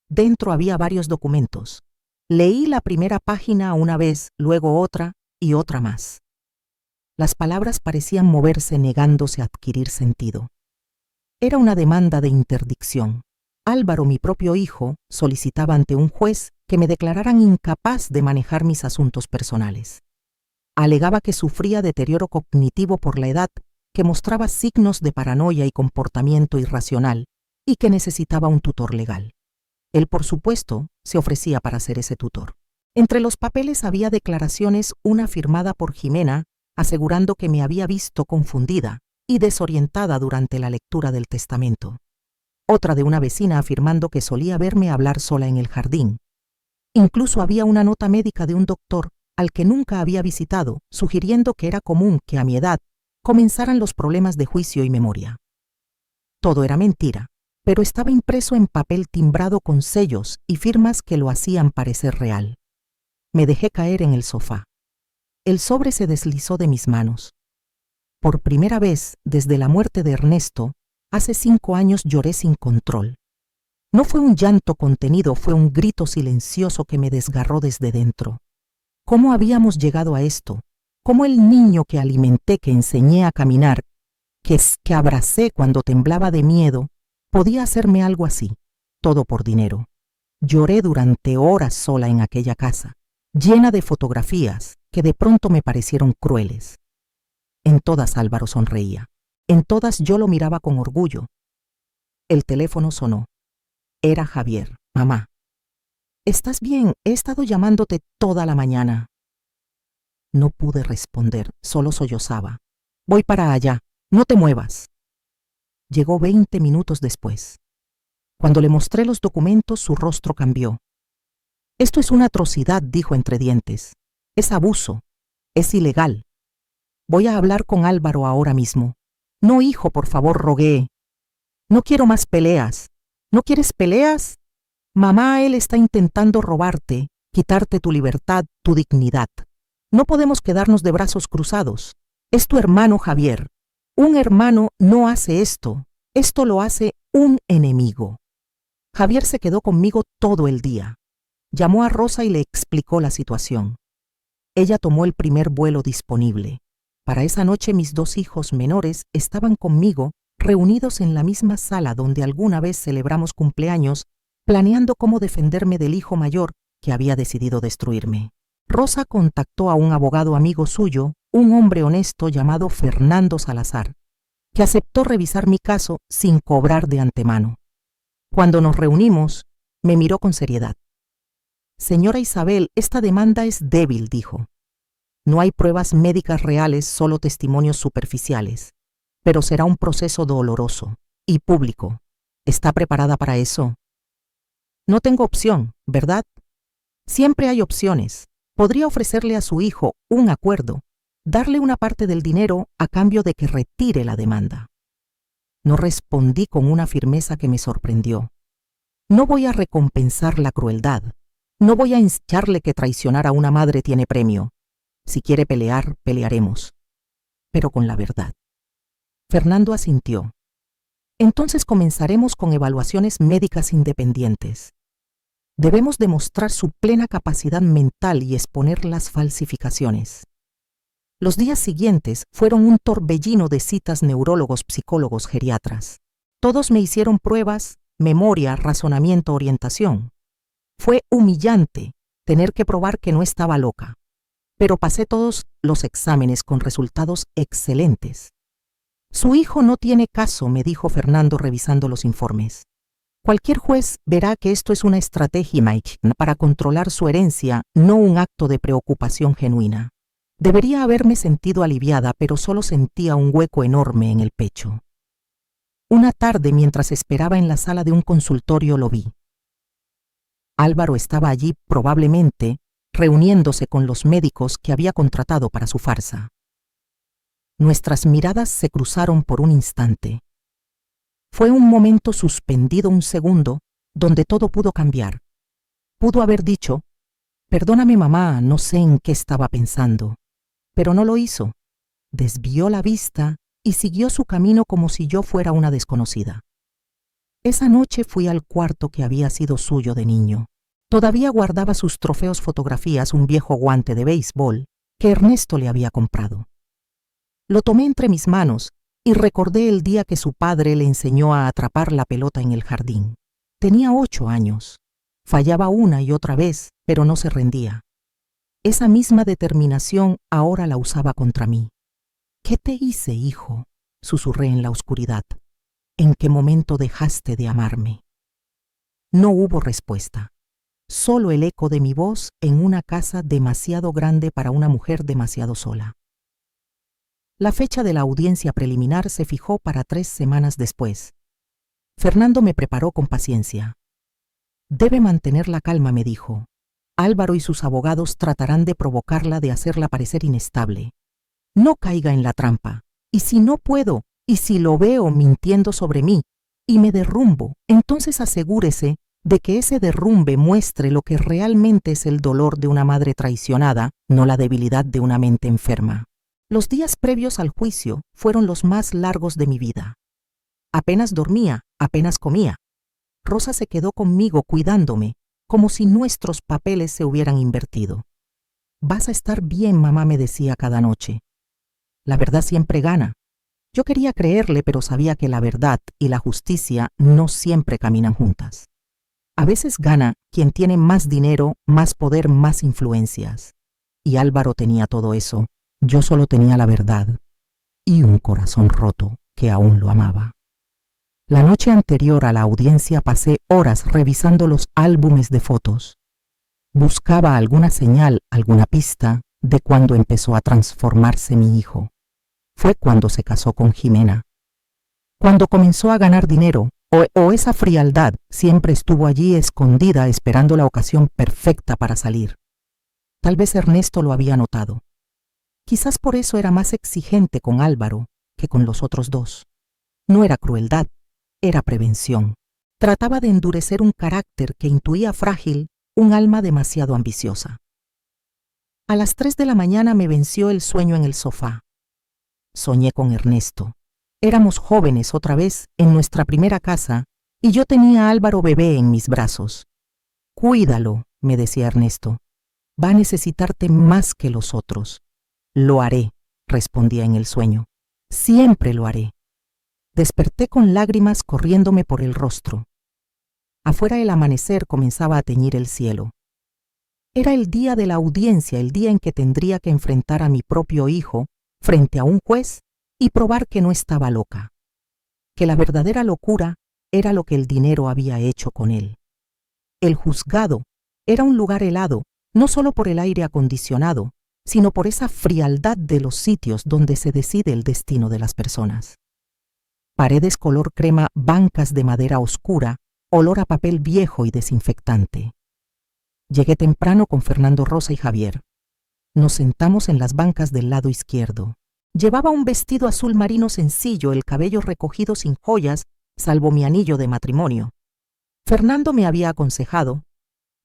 Dentro había varios documentos. Leí la primera página una vez, luego otra y otra más. Las palabras parecían moverse, negándose a adquirir sentido. Era una demanda de interdicción. Álvaro, mi propio hijo, solicitaba ante un juez que me declararan incapaz de manejar mis asuntos personales. Alegaba que sufría deterioro cognitivo por la edad, que mostraba signos de paranoia y comportamiento irracional, y que necesitaba un tutor legal. Él, por supuesto, se ofrecía para ser ese tutor. Entre los papeles había declaraciones, una firmada por Jimena, asegurando que me había visto confundida y desorientada durante la lectura del testamento. Otra de una vecina afirmando que solía verme hablar sola en el jardín. Incluso había una nota médica de un doctor al que nunca había visitado, sugiriendo que era común que a mi edad comenzaran los problemas de juicio y memoria. Todo era mentira, pero estaba impreso en papel timbrado con sellos y firmas que lo hacían parecer real. Me dejé caer en el sofá. El sobre se deslizó de mis manos. Por primera vez desde la muerte de Ernesto, hace 5 años lloré sin control. No fue un llanto contenido, fue un grito silencioso que me desgarró desde dentro. ¿Cómo habíamos llegado a esto? ¿Cómo el niño que alimenté, que enseñé a caminar, que abracé cuando temblaba de miedo, podía hacerme algo así? Todo por dinero. Lloré durante horas sola en aquella casa, llena de fotografías que de pronto me parecieron crueles. En todas Álvaro sonreía. En todas yo lo miraba con orgullo. El teléfono sonó. Era Javier. Mamá. ¿Estás bien? He estado llamándote toda la mañana. No pude responder, solo sollozaba. Voy para allá, no te muevas. Llegó 20 minutos después. Cuando le mostré los documentos, su rostro cambió. Esto es una atrocidad, dijo entre dientes. Es abuso, es ilegal. Voy a hablar con Álvaro ahora mismo. No, hijo, por favor, rogué. No quiero más peleas. ¿No quieres peleas? Mamá, él está intentando robarte, quitarte tu libertad, tu dignidad. No podemos quedarnos de brazos cruzados. Es tu hermano Javier. Un hermano no hace esto. Esto lo hace un enemigo. Javier se quedó conmigo todo el día. Llamó a Rosa y le explicó la situación. Ella tomó el primer vuelo disponible. Para esa noche mis 2 hijos menores estaban conmigo, reunidos en la misma sala donde alguna vez celebramos cumpleaños, planeando cómo defenderme del hijo mayor que había decidido destruirme. Rosa contactó a un abogado amigo suyo, un hombre honesto llamado Fernando Salazar, que aceptó revisar mi caso sin cobrar de antemano. Cuando nos reunimos, me miró con seriedad. Señora Isabel, esta demanda es débil, dijo. No hay pruebas médicas reales, solo testimonios superficiales, pero será un proceso doloroso y público. ¿Está preparada para eso? No tengo opción, ¿verdad? Siempre hay opciones. Podría ofrecerle a su hijo un acuerdo, darle una parte del dinero a cambio de que retire la demanda. No respondí con una firmeza que me sorprendió. No voy a recompensar la crueldad. No voy a enseñarle que traicionar a una madre tiene premio. Si quiere pelear, pelearemos, pero con la verdad. Fernando asintió. Entonces comenzaremos con evaluaciones médicas independientes. Debemos demostrar su plena capacidad mental y exponer las falsificaciones. Los días siguientes fueron un torbellino de citas neurólogos, psicólogos, geriatras. Todos me hicieron pruebas, memoria, razonamiento, orientación. Fue humillante tener que probar que no estaba loca, pero pasé todos los exámenes con resultados excelentes. Su hijo no tiene caso, me dijo Fernando revisando los informes. Cualquier juez verá que esto es una estrategia para controlar su herencia, no un acto de preocupación genuina. Debería haberme sentido aliviada, pero solo sentía un hueco enorme en el pecho. Una tarde, mientras esperaba en la sala de un consultorio, lo vi. Álvaro estaba allí, probablemente, reuniéndose con los médicos que había contratado para su farsa. Nuestras miradas se cruzaron por un instante. Fue un momento suspendido, un segundo, donde todo pudo cambiar. Pudo haber dicho: «Perdóname, mamá, no sé en qué estaba pensando». Pero no lo hizo. Desvió la vista y siguió su camino como si yo fuera una desconocida. Esa noche fui al cuarto que había sido suyo de niño. Todavía guardaba sus trofeos, fotografías, un viejo guante de béisbol que Ernesto le había comprado. Lo tomé entre mis manos y recordé el día que su padre le enseñó a atrapar la pelota en el jardín. Tenía 8 años. Fallaba una y otra vez, pero no se rendía. Esa misma determinación ahora la usaba contra mí. «¿Qué te hice, hijo?», susurré en la oscuridad. «¿En qué momento dejaste de amarme?». No hubo respuesta. Solo el eco de mi voz en una casa demasiado grande para una mujer demasiado sola. La fecha de la audiencia preliminar se fijó para 3 semanas después. Fernando me preparó con paciencia. «Debe mantener la calma», me dijo. «Álvaro y sus abogados tratarán de provocarla, de hacerla parecer inestable. No caiga en la trampa. Y si no puedo, y si lo veo mintiendo sobre mí, y me derrumbo, entonces asegúrese de que ese derrumbe muestre lo que realmente es el dolor de una madre traicionada, no la debilidad de una mente enferma». Los días previos al juicio fueron los más largos de mi vida. Apenas dormía, apenas comía. Rosa se quedó conmigo cuidándome, como si nuestros papeles se hubieran invertido. «Vas a estar bien, mamá», me decía cada noche. La verdad siempre gana. Yo quería creerle, pero sabía que la verdad y la justicia no siempre caminan juntas. A veces gana quien tiene más dinero, más poder, más influencias. Y Álvaro tenía todo eso. Yo solo tenía la verdad y un corazón roto que aún lo amaba. La noche anterior a la audiencia pasé horas revisando los álbumes de fotos. Buscaba alguna señal, alguna pista de cuando empezó a transformarse mi hijo. Fue cuando se casó con Jimena. Cuando comenzó a ganar dinero, o esa frialdad siempre estuvo allí escondida esperando la ocasión perfecta para salir. Tal vez Ernesto lo había notado. Quizás por eso era más exigente con Álvaro que con los otros dos. No era crueldad, era prevención. Trataba de endurecer un carácter que intuía frágil, un alma demasiado ambiciosa. A las 3 de la mañana me venció el sueño en el sofá. Soñé con Ernesto. Éramos jóvenes otra vez en nuestra primera casa y yo tenía a Álvaro bebé en mis brazos. «Cuídalo», me decía Ernesto. «Va a necesitarte más que los otros». «Lo haré», respondía en el sueño. «Siempre lo haré». Desperté con lágrimas corriéndome por el rostro. Afuera el amanecer comenzaba a teñir el cielo. Era el día de la audiencia, el día en que tendría que enfrentar a mi propio hijo frente a un juez y probar que no estaba loca, que la verdadera locura era lo que el dinero había hecho con él. El juzgado era un lugar helado, no solo por el aire acondicionado, sino por esa frialdad de los sitios donde se decide el destino de las personas. Paredes color crema, bancas de madera oscura, olor a papel viejo y desinfectante. Llegué temprano con Fernando, Rosa y Javier. Nos sentamos en las bancas del lado izquierdo. Llevaba un vestido azul marino sencillo, el cabello recogido sin joyas, salvo mi anillo de matrimonio. Fernando me había aconsejado: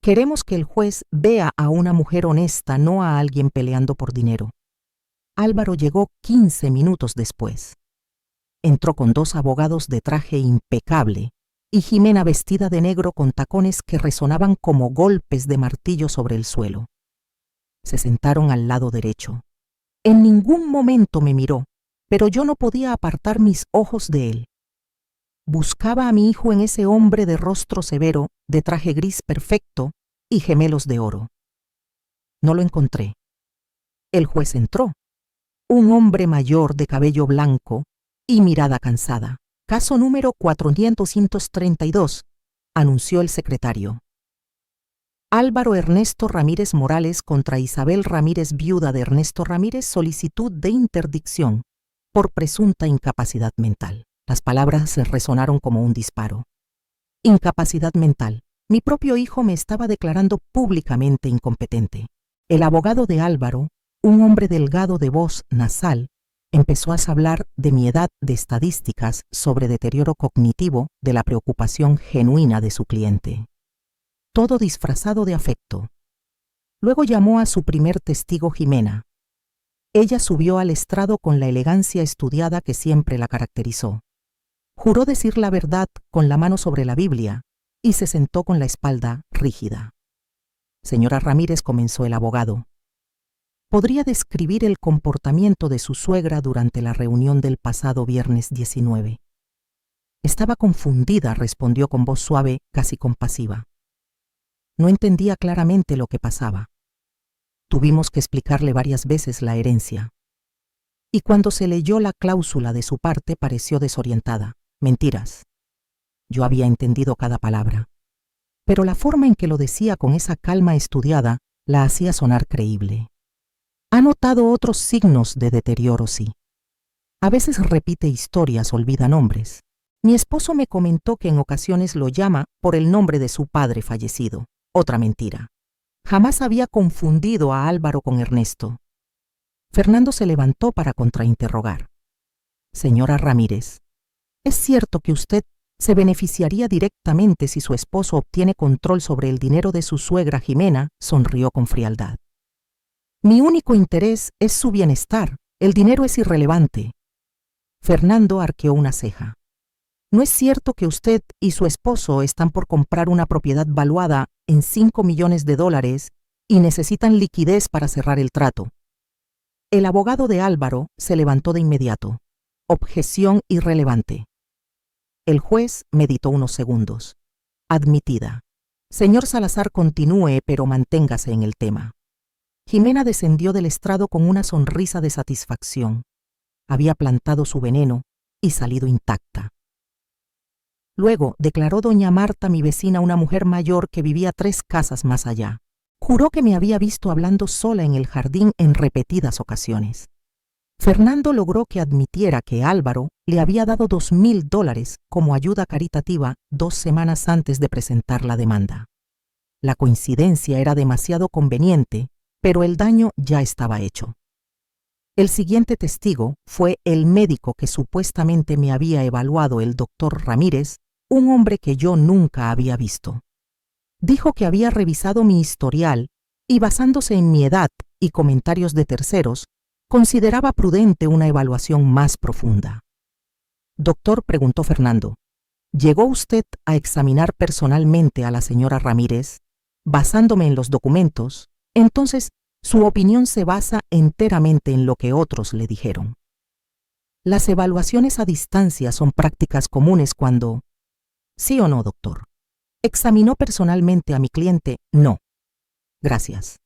Queremos que el juez vea a una mujer honesta, no a alguien peleando por dinero. Álvaro llegó 15 minutos después. Entró con 2 abogados de traje impecable y Jimena vestida de negro con tacones que resonaban como golpes de martillo sobre el suelo. Se sentaron al lado derecho. En ningún momento me miró, pero yo no podía apartar mis ojos de él. Buscaba a mi hijo en ese hombre de rostro severo, de traje gris perfecto y gemelos de oro. No lo encontré. El juez entró. Un hombre mayor de cabello blanco y mirada cansada. Caso número 432, anunció el secretario. Álvaro Ernesto Ramírez Morales contra Isabel Ramírez, viuda de Ernesto Ramírez, solicitud de interdicción por presunta incapacidad mental. Las palabras resonaron como un disparo. Incapacidad mental. Mi propio hijo me estaba declarando públicamente incompetente. El abogado de Álvaro, un hombre delgado de voz nasal, empezó a hablar de mi edad, de estadísticas sobre deterioro cognitivo, de la preocupación genuina de su cliente. Todo disfrazado de afecto. Luego llamó a su primer testigo, Jimena. Ella subió al estrado con la elegancia estudiada que siempre la caracterizó. Juró decir la verdad con la mano sobre la Biblia y se sentó con la espalda rígida. Señora Ramírez, comenzó el abogado, ¿podría describir el comportamiento de su suegra durante la reunión del pasado viernes 19? Estaba confundida, respondió con voz suave, casi compasiva. No entendía claramente lo que pasaba. Tuvimos que explicarle varias veces la herencia. Y cuando se leyó la cláusula de su parte, pareció desorientada. Mentiras. Yo había entendido cada palabra. Pero la forma en que lo decía con esa calma estudiada la hacía sonar creíble. Ha notado otros signos de deterioro, sí. A veces repite historias, olvida nombres. Mi esposo me comentó que en ocasiones lo llama por el nombre de su padre fallecido. Otra mentira. Jamás había confundido a Álvaro con Ernesto. Fernando se levantó para contrainterrogar. Señora Ramírez, ¿es cierto que usted se beneficiaría directamente si su esposo obtiene control sobre el dinero de su suegra Jimena? Sonrió con frialdad. Mi único interés es su bienestar. El dinero es irrelevante. Fernando arqueó una ceja. ¿No es cierto que usted y su esposo están por comprar una propiedad valuada en $5 millones y necesitan liquidez para cerrar el trato? El abogado de Álvaro se levantó de inmediato. Objeción irrelevante. El juez meditó unos segundos. Admitida. Señor Salazar, continúe, pero manténgase en el tema. Jimena descendió del estrado con una sonrisa de satisfacción. Había plantado su veneno y salido intacta. Luego declaró doña Marta, mi vecina, una mujer mayor que vivía 3 casas más allá. Juró que me había visto hablando sola en el jardín en repetidas ocasiones. Fernando logró que admitiera que Álvaro le había dado $2,000 como ayuda caritativa 2 semanas antes de presentar la demanda. La coincidencia era demasiado conveniente, pero el daño ya estaba hecho. El siguiente testigo fue el médico que supuestamente me había evaluado, el doctor Ramírez, un hombre que yo nunca había visto. Dijo que había revisado mi historial y, basándose en mi edad y comentarios de terceros, consideraba prudente una evaluación más profunda. Doctor, preguntó Fernando, ¿llegó usted a examinar personalmente a la señora Ramírez? Basándome en los documentos, entonces su opinión se basa enteramente en lo que otros le dijeron. Las evaluaciones a distancia son prácticas comunes cuando... ¿Sí o no, doctor? ¿Examinó personalmente a mi cliente? No. Gracias.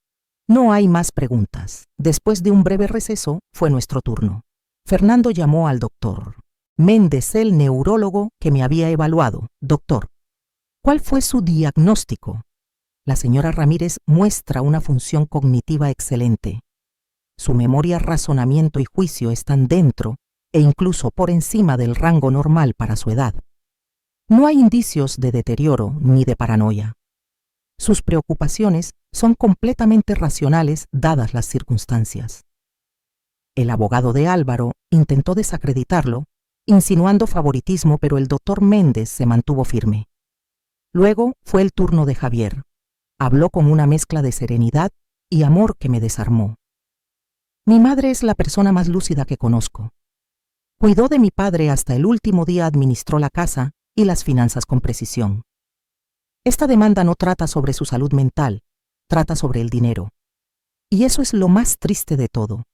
No hay más preguntas. Después de un breve receso, fue nuestro turno. Fernando llamó al doctor Méndez, el neurólogo que me había evaluado. Doctor, ¿cuál fue su diagnóstico? La señora Ramírez muestra una función cognitiva excelente. Su memoria, razonamiento y juicio están dentro e incluso por encima del rango normal para su edad. No hay indicios de deterioro ni de paranoia. Sus preocupaciones son completamente racionales dadas las circunstancias. El abogado de Álvaro intentó desacreditarlo, insinuando favoritismo, pero el doctor Méndez se mantuvo firme. Luego fue el turno de Javier. Habló con una mezcla de serenidad y amor que me desarmó. Mi madre es la persona más lúcida que conozco. Cuidó de mi padre hasta el último día, administró la casa y las finanzas con precisión. Esta demanda no trata sobre su salud mental, trata sobre el dinero. Y eso es lo más triste de todo.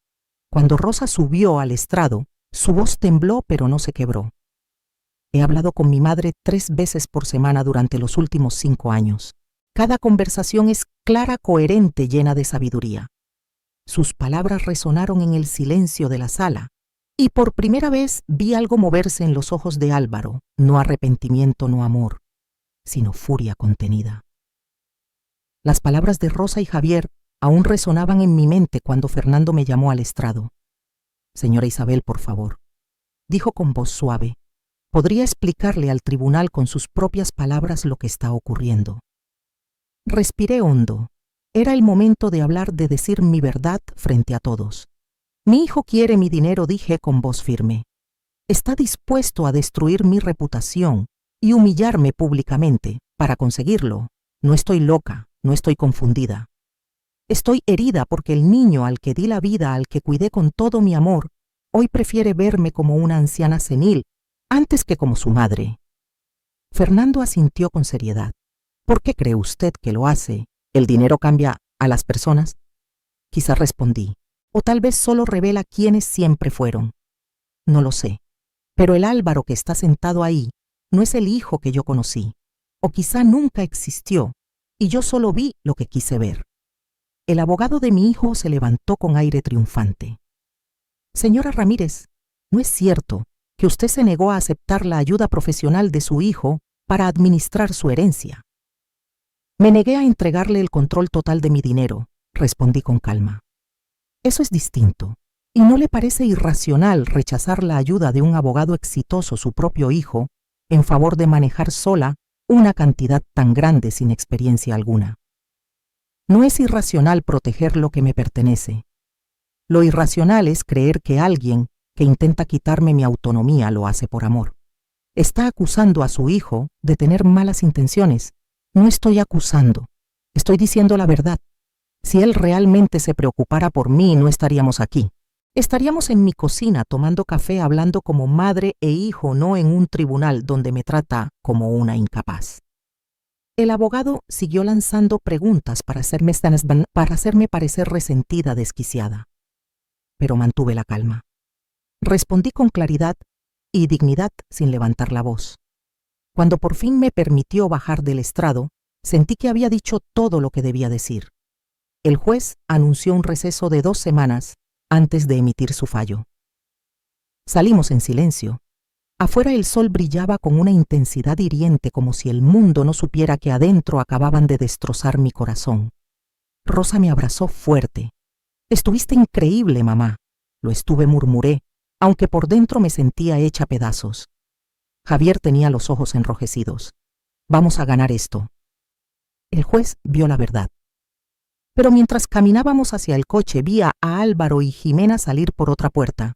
Cuando Rosa subió al estrado, su voz tembló pero no se quebró. He hablado con mi madre 3 veces por semana durante los últimos 5 años. Cada conversación es clara, coherente, llena de sabiduría. Sus palabras resonaron en el silencio de la sala, y por primera vez vi algo moverse en los ojos de Álvaro, no arrepentimiento, no amor, sino furia contenida. Las palabras de Rosa y Javier aún resonaban en mi mente cuando Fernando me llamó al estrado. Señora Isabel, por favor, dijo con voz suave, podría explicarle al tribunal con sus propias palabras lo que está ocurriendo. Respiré hondo. Era el momento de hablar, de decir mi verdad frente a todos. Mi hijo quiere mi dinero, dije con voz firme. Está dispuesto a destruir mi reputación y humillarme públicamente para conseguirlo. No estoy loca, no estoy confundida. Estoy herida porque el niño al que di la vida, al que cuidé con todo mi amor, hoy prefiere verme como una anciana senil antes que como su madre. Fernando asintió con seriedad. ¿Por qué cree usted que lo hace? ¿El dinero cambia a las personas? Quizá respondí. O tal vez solo revela quiénes siempre fueron. No lo sé. Pero el Álvaro que está sentado ahí no es el hijo que yo conocí. O quizá nunca existió, y yo solo vi lo que quise ver. El abogado de mi hijo se levantó con aire triunfante. Señora Ramírez, no es cierto que usted se negó a aceptar la ayuda profesional de su hijo para administrar su herencia. Me negué a entregarle el control total de mi dinero, respondí con calma. Eso es distinto. ¿Y no le parece irracional rechazar la ayuda de un abogado exitoso, su propio hijo, en favor de manejar sola una cantidad tan grande sin experiencia alguna? No es irracional proteger lo que me pertenece. Lo irracional es creer que alguien que intenta quitarme mi autonomía lo hace por amor. Está acusando a su hijo de tener malas intenciones. No estoy acusando, estoy diciendo la verdad. Si él realmente se preocupara por mí, no estaríamos aquí. Estaríamos en mi cocina tomando café, hablando como madre e hijo, no en un tribunal donde me trata como una incapaz. El abogado siguió lanzando preguntas para hacerme parecer resentida, desquiciada. Pero mantuve la calma. Respondí con claridad y dignidad sin levantar la voz. Cuando por fin me permitió bajar del estrado, sentí que había dicho todo lo que debía decir. El juez anunció un receso de 2 semanas antes de emitir su fallo. Salimos en silencio. Afuera el sol brillaba con una intensidad hiriente, como si el mundo no supiera que adentro acababan de destrozar mi corazón. Rosa me abrazó fuerte. «Estuviste increíble, mamá». «Lo estuve», murmuré, aunque por dentro me sentía hecha pedazos. Javier tenía los ojos enrojecidos. «Vamos a ganar esto». El juez vio la verdad. Pero mientras caminábamos hacia el coche, vi a Álvaro y Jimena salir por otra puerta.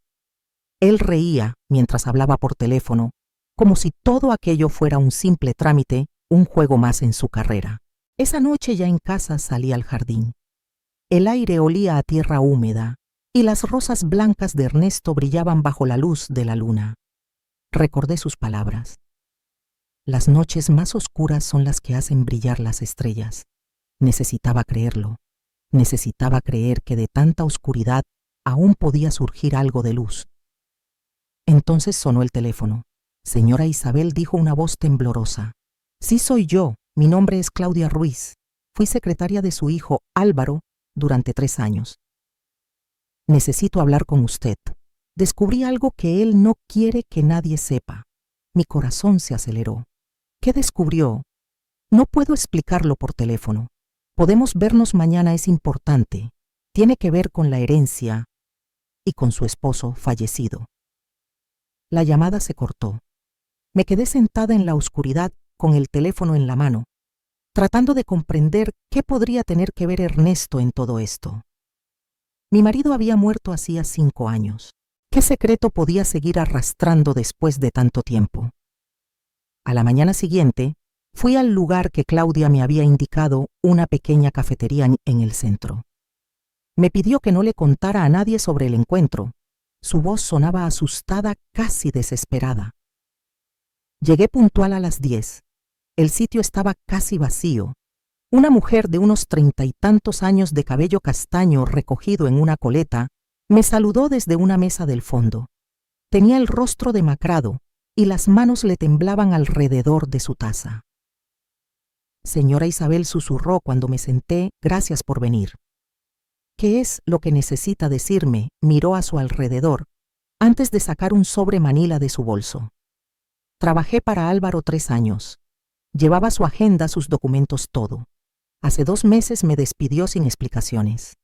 Él reía mientras hablaba por teléfono, como si todo aquello fuera un simple trámite, un juego más en su carrera. Esa noche ya en casa salí al jardín. El aire olía a tierra húmeda y las rosas blancas de Ernesto brillaban bajo la luz de la luna. Recordé sus palabras. Las noches más oscuras son las que hacen brillar las estrellas. Necesitaba creerlo. Necesitaba creer que de tanta oscuridad aún podía surgir algo de luz. Entonces sonó el teléfono. Señora Isabel, dijo una voz temblorosa. Sí, soy yo. Mi nombre es Claudia Ruiz. Fui secretaria de su hijo, Álvaro, durante 3 años. Necesito hablar con usted. Descubrí algo que él no quiere que nadie sepa. Mi corazón se aceleró. ¿Qué descubrió? No puedo explicarlo por teléfono. Podemos vernos mañana, es importante. Tiene que ver con la herencia y con su esposo fallecido. La llamada se cortó. Me quedé sentada en la oscuridad con el teléfono en la mano, tratando de comprender qué podría tener que ver Ernesto en todo esto. Mi marido había muerto hacía 5 años. ¿Qué secreto podía seguir arrastrando después de tanto tiempo? A la mañana siguiente, Fui al lugar que Claudia me había indicado, una pequeña cafetería en el centro. Me pidió que no le contara a nadie sobre el encuentro. Su voz sonaba asustada, casi desesperada. Llegué puntual a las 10. El sitio estaba casi vacío. Una mujer de unos 30 y tantos años de cabello castaño recogido en una coleta me saludó desde una mesa del fondo. Tenía el rostro demacrado y las manos le temblaban alrededor de su taza. Señora Isabel, susurró cuando me senté, gracias por venir. ¿Qué es lo que necesita decirme? Miró a su alrededor antes de sacar un sobre manila de su bolso. Trabajé para Álvaro 3 años. Llevaba su agenda, sus documentos, todo. Hace 2 meses me despidió sin explicaciones.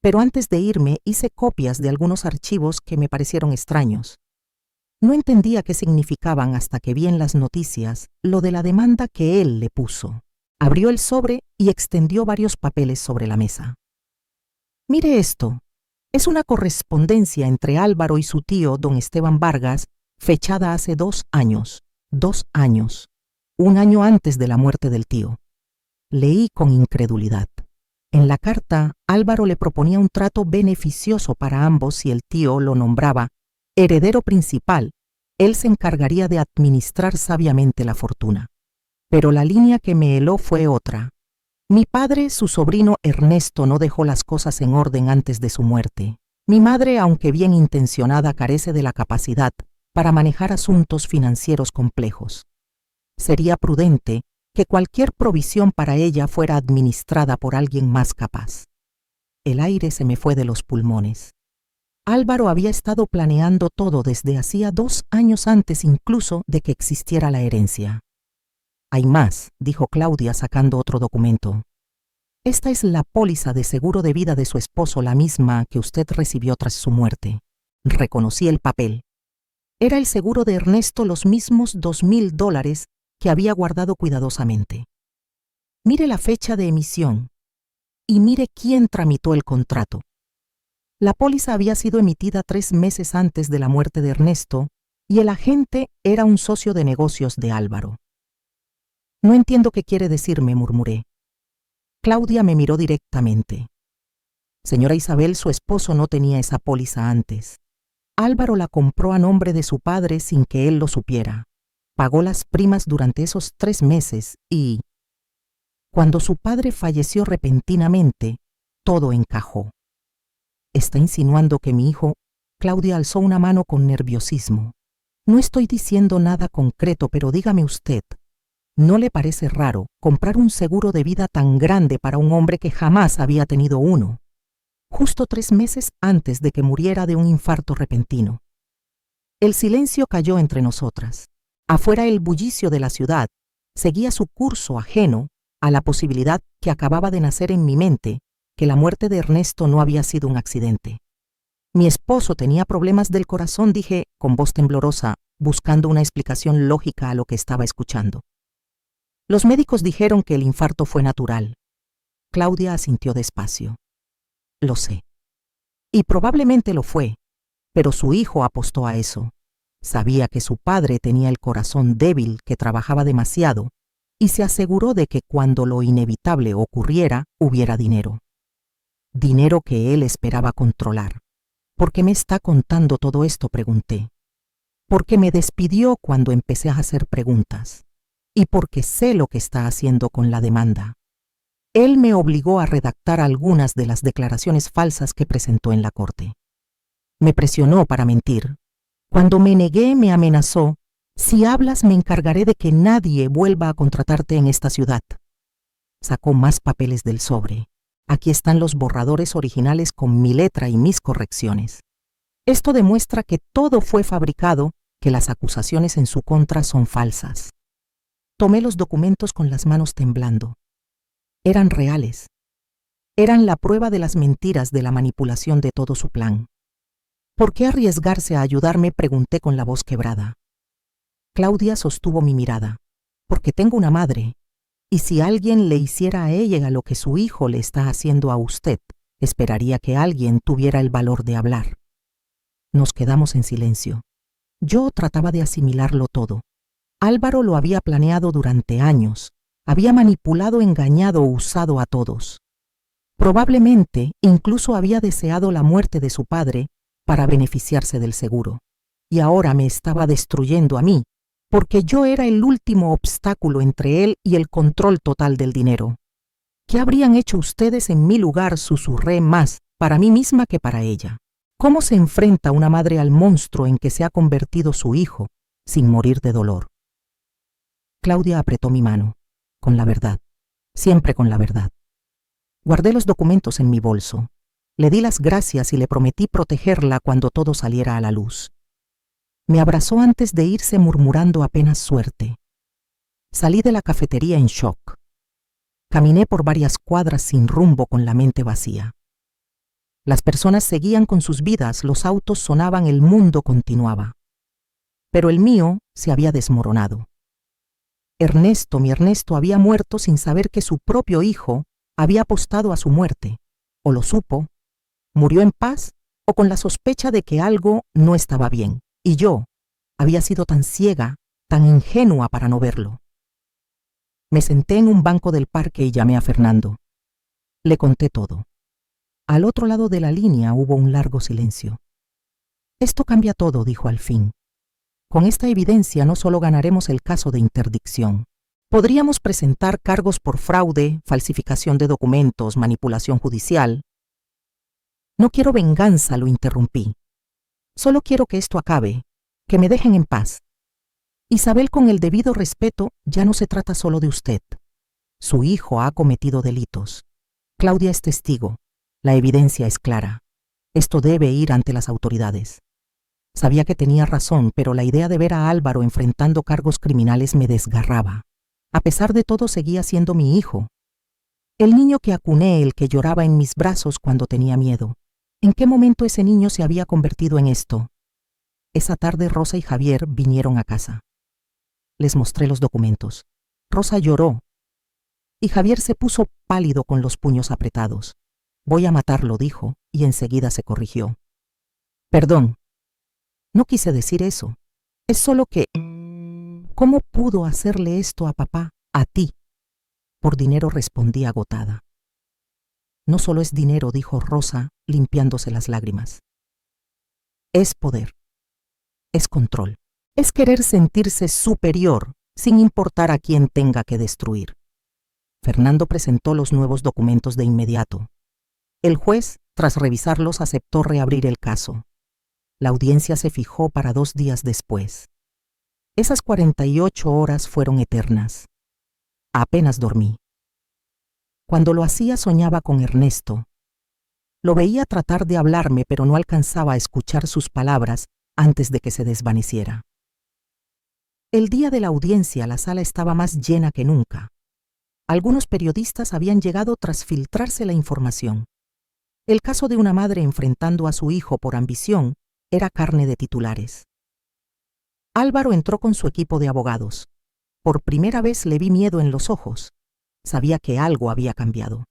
Pero antes de irme hice copias de algunos archivos que me parecieron extraños. No entendía qué significaban hasta que vi en las noticias lo de la demanda que él le puso. Abrió el sobre y extendió varios papeles sobre la mesa. Mire esto. Es una correspondencia entre Álvaro y su tío, don Esteban Vargas, fechada hace 2 años. 2 años. 1 año antes de la muerte del tío. Leí con incredulidad. En la carta, Álvaro le proponía un trato beneficioso para ambos si el tío lo nombraba heredero principal. Él se encargaría de administrar sabiamente la fortuna. Pero la línea que me heló fue otra. Mi padre, su sobrino Ernesto, no dejó las cosas en orden antes de su muerte. Mi madre, aunque bien intencionada, carece de la capacidad para manejar asuntos financieros complejos. Sería prudente que cualquier provisión para ella fuera administrada por alguien más capaz. El aire se me fue de los pulmones. Álvaro había estado planeando todo desde hacía 2 años antes incluso de que existiera la herencia. Hay más, dijo Claudia sacando otro documento. Esta es la póliza de seguro de vida de su esposo, la misma que usted recibió tras su muerte. Reconocí el papel. Era el seguro de Ernesto, los mismos $2,000 que había guardado cuidadosamente. Mire la fecha de emisión y mire quién tramitó el contrato. La póliza había sido emitida 3 meses antes de la muerte de Ernesto y el agente era un socio de negocios de Álvaro. No entiendo qué quiere decirme, murmuré. Claudia me miró directamente. Señora Isabel, su esposo no tenía esa póliza antes. Álvaro la compró a nombre de su padre sin que él lo supiera. Pagó las primas durante esos 3 meses y, cuando su padre falleció repentinamente, todo encajó. ¿Está insinuando que mi hijo? Claudia alzó una mano con nerviosismo. No estoy diciendo nada concreto, pero dígame usted, ¿no le parece raro comprar un seguro de vida tan grande para un hombre que jamás había tenido uno? Justo 3 meses antes de que muriera de un infarto repentino. El silencio cayó entre nosotras. Afuera el bullicio de la ciudad seguía su curso ajeno a la posibilidad que acababa de nacer en mi mente, que la muerte de Ernesto no había sido un accidente. Mi esposo tenía problemas del corazón, dije con voz temblorosa, buscando una explicación lógica a lo que estaba escuchando. Los médicos dijeron que el infarto fue natural. Claudia asintió despacio. Lo sé. Y probablemente lo fue, pero su hijo apostó a eso. Sabía que su padre tenía el corazón débil, que trabajaba demasiado, y se aseguró de que cuando lo inevitable ocurriera, hubiera dinero. Dinero que él esperaba controlar. ¿Por qué me está contando todo esto?, pregunté. Porque me despidió cuando empecé a hacer preguntas. Y porque sé lo que está haciendo con la demanda. Él me obligó a redactar algunas de las declaraciones falsas que presentó en la corte. Me presionó para mentir. Cuando me negué, me amenazó: si hablas, me encargaré de que nadie vuelva a contratarte en esta ciudad. Sacó más papeles del sobre. Aquí están los borradores originales con mi letra y mis correcciones. Esto demuestra que todo fue fabricado, que las acusaciones en su contra son falsas. Tomé los documentos con las manos temblando. Eran reales. Eran la prueba de las mentiras, de la manipulación de todo su plan. ¿Por qué arriesgarse a ayudarme?, pregunté con la voz quebrada. Claudia sostuvo mi mirada. Porque tengo una madre. Y si alguien le hiciera a ella lo que su hijo le está haciendo a usted, esperaría que alguien tuviera el valor de hablar. Nos quedamos en silencio. Yo trataba de asimilarlo todo. Álvaro lo había planeado durante años, había manipulado, engañado, usado a todos. Probablemente incluso había deseado la muerte de su padre para beneficiarse del seguro. Y ahora me estaba destruyendo a mí, porque yo era el último obstáculo entre él y el control total del dinero. ¿Qué habrían hecho ustedes en mi lugar?, susurré, más para mí misma que para ella. ¿Cómo se enfrenta una madre al monstruo en que se ha convertido su hijo sin morir de dolor? Claudia apretó mi mano, con la verdad, siempre con la verdad. Guardé los documentos en mi bolso. Le di las gracias y le prometí protegerla cuando todo saliera a la luz. Me abrazó antes de irse murmurando apenas suerte. Salí de la cafetería en shock. Caminé por varias cuadras sin rumbo, con la mente vacía. Las personas seguían con sus vidas, los autos sonaban, el mundo continuaba. Pero el mío se había desmoronado. Ernesto, mi Ernesto, había muerto sin saber que su propio hijo había apostado a su muerte. O lo supo, murió en paz, o con la sospecha de que algo no estaba bien. Y yo había sido tan ciega, tan ingenua para no verlo. Me senté en un banco del parque y llamé a Fernando. Le conté todo. Al otro lado de la línea hubo un largo silencio. Esto cambia todo, dijo al fin. Con esta evidencia no solo ganaremos el caso de interdicción, podríamos presentar cargos por fraude, falsificación de documentos, manipulación judicial. No quiero venganza, lo interrumpí. Solo quiero que esto acabe, que me dejen en paz. Isabel, con el debido respeto, ya no se trata solo de usted. Su hijo ha cometido delitos. Claudia es testigo. La evidencia es clara. Esto debe ir ante las autoridades. Sabía que tenía razón, pero la idea de ver a Álvaro enfrentando cargos criminales me desgarraba. A pesar de todo, seguía siendo mi hijo. El niño que acuné, el que lloraba en mis brazos cuando tenía miedo. ¿En qué momento ese niño se había convertido en esto? Esa tarde Rosa y Javier vinieron a casa. Les mostré los documentos. Rosa lloró y Javier se puso pálido con los puños apretados. Voy a matarlo, dijo, y enseguida se corrigió. Perdón. No quise decir eso. Es solo que... ¿Cómo pudo hacerle esto a papá, a ti? Por dinero, respondí agotada. No solo es dinero, dijo Rosa, limpiándose las lágrimas. Es poder. Es control. Es querer sentirse superior, sin importar a quién tenga que destruir. Fernando presentó los nuevos documentos de inmediato. El juez, tras revisarlos, aceptó reabrir el caso. La audiencia se fijó para 2 días después. Esas 48 horas fueron eternas. Apenas dormí. Cuando lo hacía soñaba con Ernesto. Lo veía tratar de hablarme, pero no alcanzaba a escuchar sus palabras antes de que se desvaneciera. El día de la audiencia la sala estaba más llena que nunca. Algunos periodistas habían llegado tras filtrarse la información. El caso de una madre enfrentando a su hijo por ambición era carne de titulares. Álvaro entró con su equipo de abogados. Por primera vez le vi miedo en los ojos. Sabía que algo había cambiado.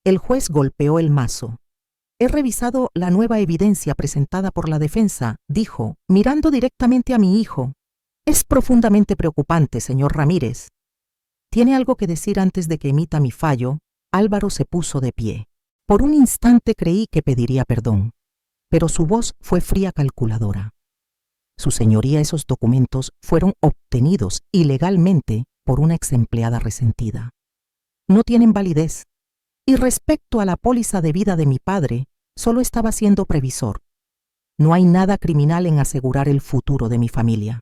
El juez golpeó el mazo. He revisado la nueva evidencia presentada por la defensa, dijo, mirando directamente a mi hijo. Es profundamente preocupante, señor Ramírez. ¿Tiene algo que decir antes de que emita mi fallo? Álvaro se puso de pie. Por un instante creí que pediría perdón, pero su voz fue fría, calculadora. Su señoría, esos documentos fueron obtenidos ilegalmente por una ex empleada resentida. No tienen validez. Y respecto a la póliza de vida de mi padre, solo estaba siendo previsor. No hay nada criminal en asegurar el futuro de mi familia.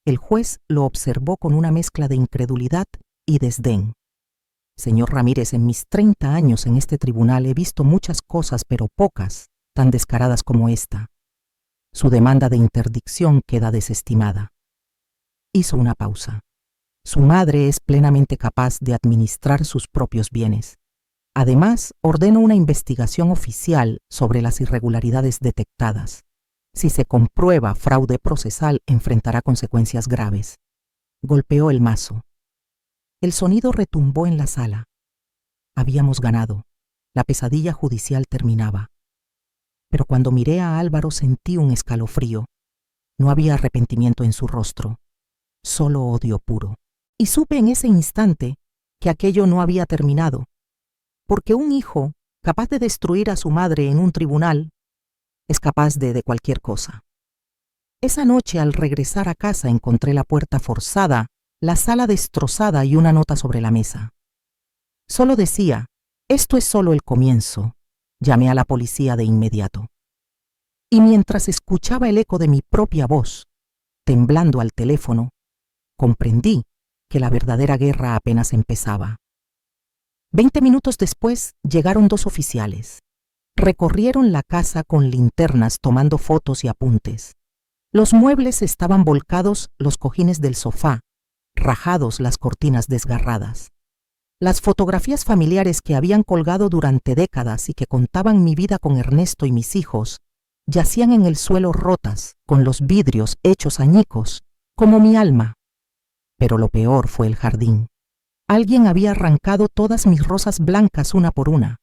El juez lo observó con una mezcla de incredulidad y desdén. Señor Ramírez, en mis 30 años en este tribunal he visto muchas cosas, pero pocas tan descaradas como esta. Su demanda de interdicción queda desestimada. Hizo una pausa. Su madre es plenamente capaz de administrar sus propios bienes. Además, ordeno una investigación oficial sobre las irregularidades detectadas. Si se comprueba fraude procesal, enfrentará consecuencias graves. Golpeó el mazo. El sonido retumbó en la sala. Habíamos ganado. La pesadilla judicial terminaba. Pero cuando miré a Álvaro sentí un escalofrío. No había arrepentimiento en su rostro. solo odio puro. Y supe en ese instante que aquello no había terminado, porque un hijo capaz de destruir a su madre en un tribunal es capaz de cualquier cosa. Esa noche, al regresar a casa, encontré la puerta forzada, la sala destrozada y una nota sobre la mesa. Solo decía: esto es solo el comienzo. Llamé a la policía de inmediato. Y mientras escuchaba el eco de mi propia voz, temblando al teléfono, comprendí que la verdadera guerra apenas empezaba. 20 minutos después llegaron 2 oficiales. Recorrieron la casa con linternas tomando fotos y apuntes. Los muebles estaban volcados, los cojines del sofá, rajados, las cortinas desgarradas. Las fotografías familiares que habían colgado durante décadas y que contaban mi vida con Ernesto y mis hijos, yacían en el suelo rotas, con los vidrios hechos añicos, como mi alma. Pero lo peor fue el jardín. Alguien había arrancado todas mis rosas blancas una por una.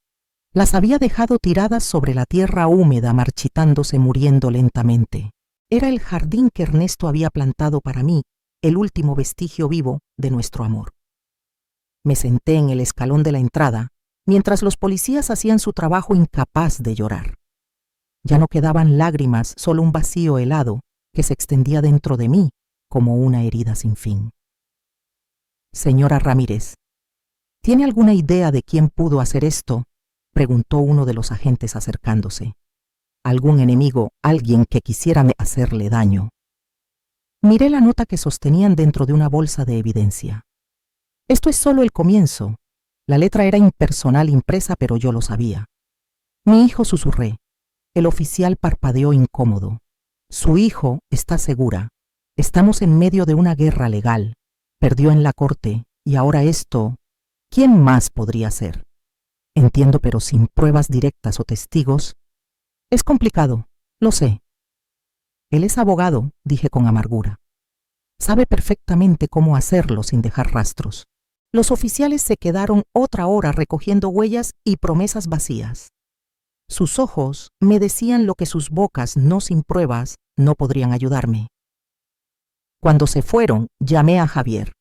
Las había dejado tiradas sobre la tierra húmeda, marchitándose, muriendo lentamente. Era el jardín que Ernesto había plantado para mí, el último vestigio vivo de nuestro amor. Me senté en el escalón de la entrada, mientras los policías hacían su trabajo, incapaz de llorar. Ya no quedaban lágrimas, solo un vacío helado que se extendía dentro de mí como una herida sin fin. Señora Ramírez, ¿tiene alguna idea de quién pudo hacer esto?, preguntó uno de los agentes acercándose. Algún enemigo, alguien que quisiera hacerle daño. Miré la nota que sostenían dentro de una bolsa de evidencia. Esto es solo el comienzo. La letra era impersonal impresa, pero yo lo sabía. Mi hijo, susurré. El oficial parpadeó incómodo. Su hijo está segura. Estamos en medio de una guerra legal. Perdió en la corte y ahora esto, ¿quién más podría ser? Entiendo, pero sin pruebas directas o testigos. Es complicado, lo sé. Él es abogado, dije con amargura. Sabe perfectamente cómo hacerlo sin dejar rastros. Los oficiales se quedaron otra hora recogiendo huellas y promesas vacías. Sus ojos me decían lo que sus bocas, no sin pruebas, no podrían ayudarme. Cuando se fueron, llamé a Javier.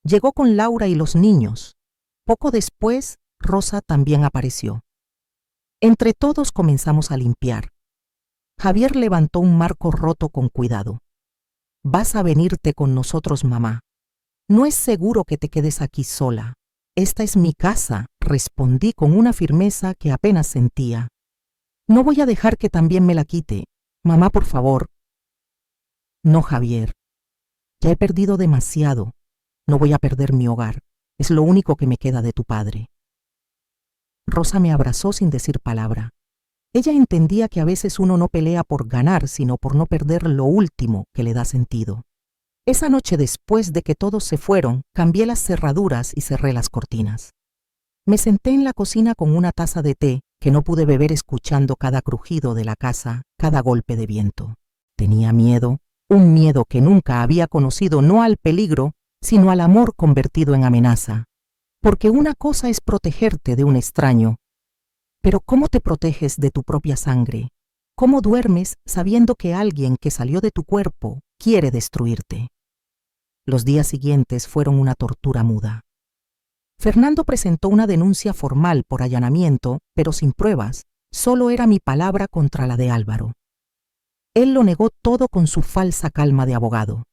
Llegó con Laura y los niños. Poco después, Rosa también apareció. Entre todos comenzamos a limpiar. Javier levantó un marco roto con cuidado. Vas a venirte con nosotros, mamá. No es seguro que te quedes aquí sola. Esta es mi casa, respondí con una firmeza que apenas sentía. No voy a dejar que también me la quite. Mamá, por favor. No, Javier. Ya he perdido demasiado. No voy a perder mi hogar. Es lo único que me queda de tu padre. Rosa me abrazó sin decir palabra. Ella entendía que a veces uno no pelea por ganar, sino por no perder lo último que le da sentido. Esa noche, después de que todos se fueron, cambié las cerraduras y cerré las cortinas. Me senté en la cocina con una taza de té que no pude beber, escuchando cada crujido de la casa, cada golpe de viento. Tenía miedo, un miedo que nunca había conocido, no al peligro, sino al amor convertido en amenaza. Porque una cosa es protegerte de un extraño, pero ¿cómo te proteges de tu propia sangre? ¿Cómo duermes sabiendo que alguien que salió de tu cuerpo quiere destruirte? Los días siguientes fueron una tortura muda. Fernando presentó una denuncia formal por allanamiento, pero sin pruebas. Solo era mi palabra contra la de Álvaro. Él lo negó todo con su falsa calma de abogado.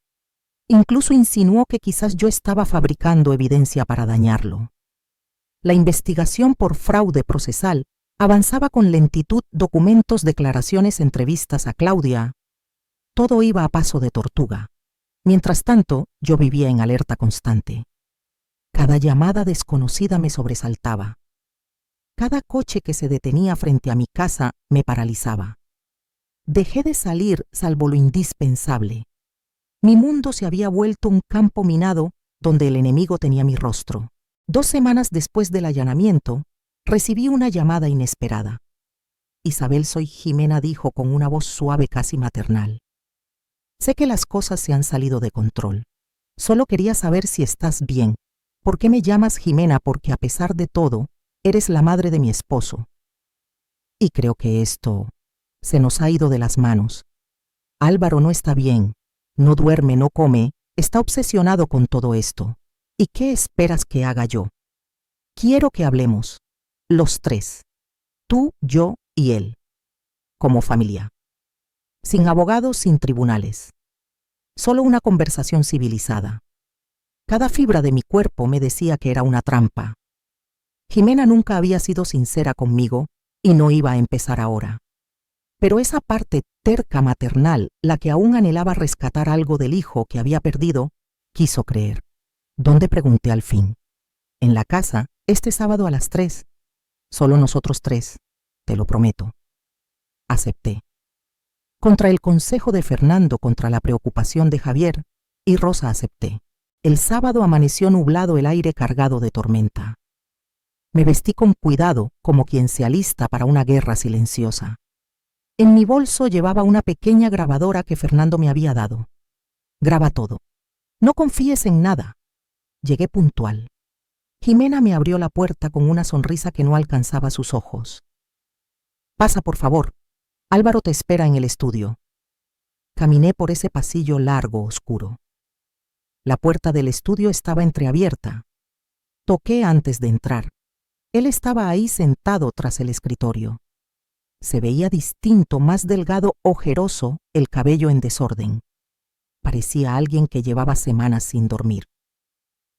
Incluso insinuó que quizás yo estaba fabricando evidencia para dañarlo. La investigación por fraude procesal avanzaba con lentitud, documentos, declaraciones, entrevistas a Claudia. Todo iba a paso de tortuga. Mientras tanto, yo vivía en alerta constante. Cada llamada desconocida me sobresaltaba. Cada coche que se detenía frente a mi casa me paralizaba. Dejé de salir salvo lo indispensable. Mi mundo se había vuelto un campo minado donde el enemigo tenía mi rostro. 2 semanas después del allanamiento, recibí una llamada inesperada. Isabel, soy Jimena, dijo con una voz suave, casi maternal. Sé que las cosas se han salido de control. Solo quería saber si estás bien. ¿Por qué me llamas Jimena? Porque a pesar de todo, eres la madre de mi esposo. Y creo que esto se nos ha ido de las manos. Álvaro no está bien. No duerme, no come, está obsesionado con todo esto. ¿Y qué esperas que haga yo? Quiero que hablemos, los tres, tú, yo y él, como familia. Sin abogados, sin tribunales. Solo una conversación civilizada. Cada fibra de mi cuerpo me decía que era una trampa. Jimena nunca había sido sincera conmigo y no iba a empezar ahora. Pero esa parte terca maternal, la que aún anhelaba rescatar algo del hijo que había perdido, quiso creer. ¿Dónde? Pregunté al fin. En la casa, este sábado a las 3. Solo nosotros 3, te lo prometo. Acepté. Contra el consejo de Fernando, contra la preocupación de Javier y Rosa acepté. El sábado amaneció nublado, el aire cargado de tormenta. Me vestí con cuidado, como quien se alista para una guerra silenciosa. En mi bolso llevaba una pequeña grabadora que Fernando me había dado. Graba todo. No confíes en nada. Llegué puntual. Jimena me abrió la puerta con una sonrisa que no alcanzaba sus ojos. Pasa, por favor. Álvaro te espera en el estudio. Caminé por ese pasillo largo, oscuro. La puerta del estudio estaba entreabierta. Toqué antes de entrar. Él estaba ahí sentado tras el escritorio. Se veía distinto, más delgado, ojeroso, el cabello en desorden. Parecía alguien que llevaba semanas sin dormir.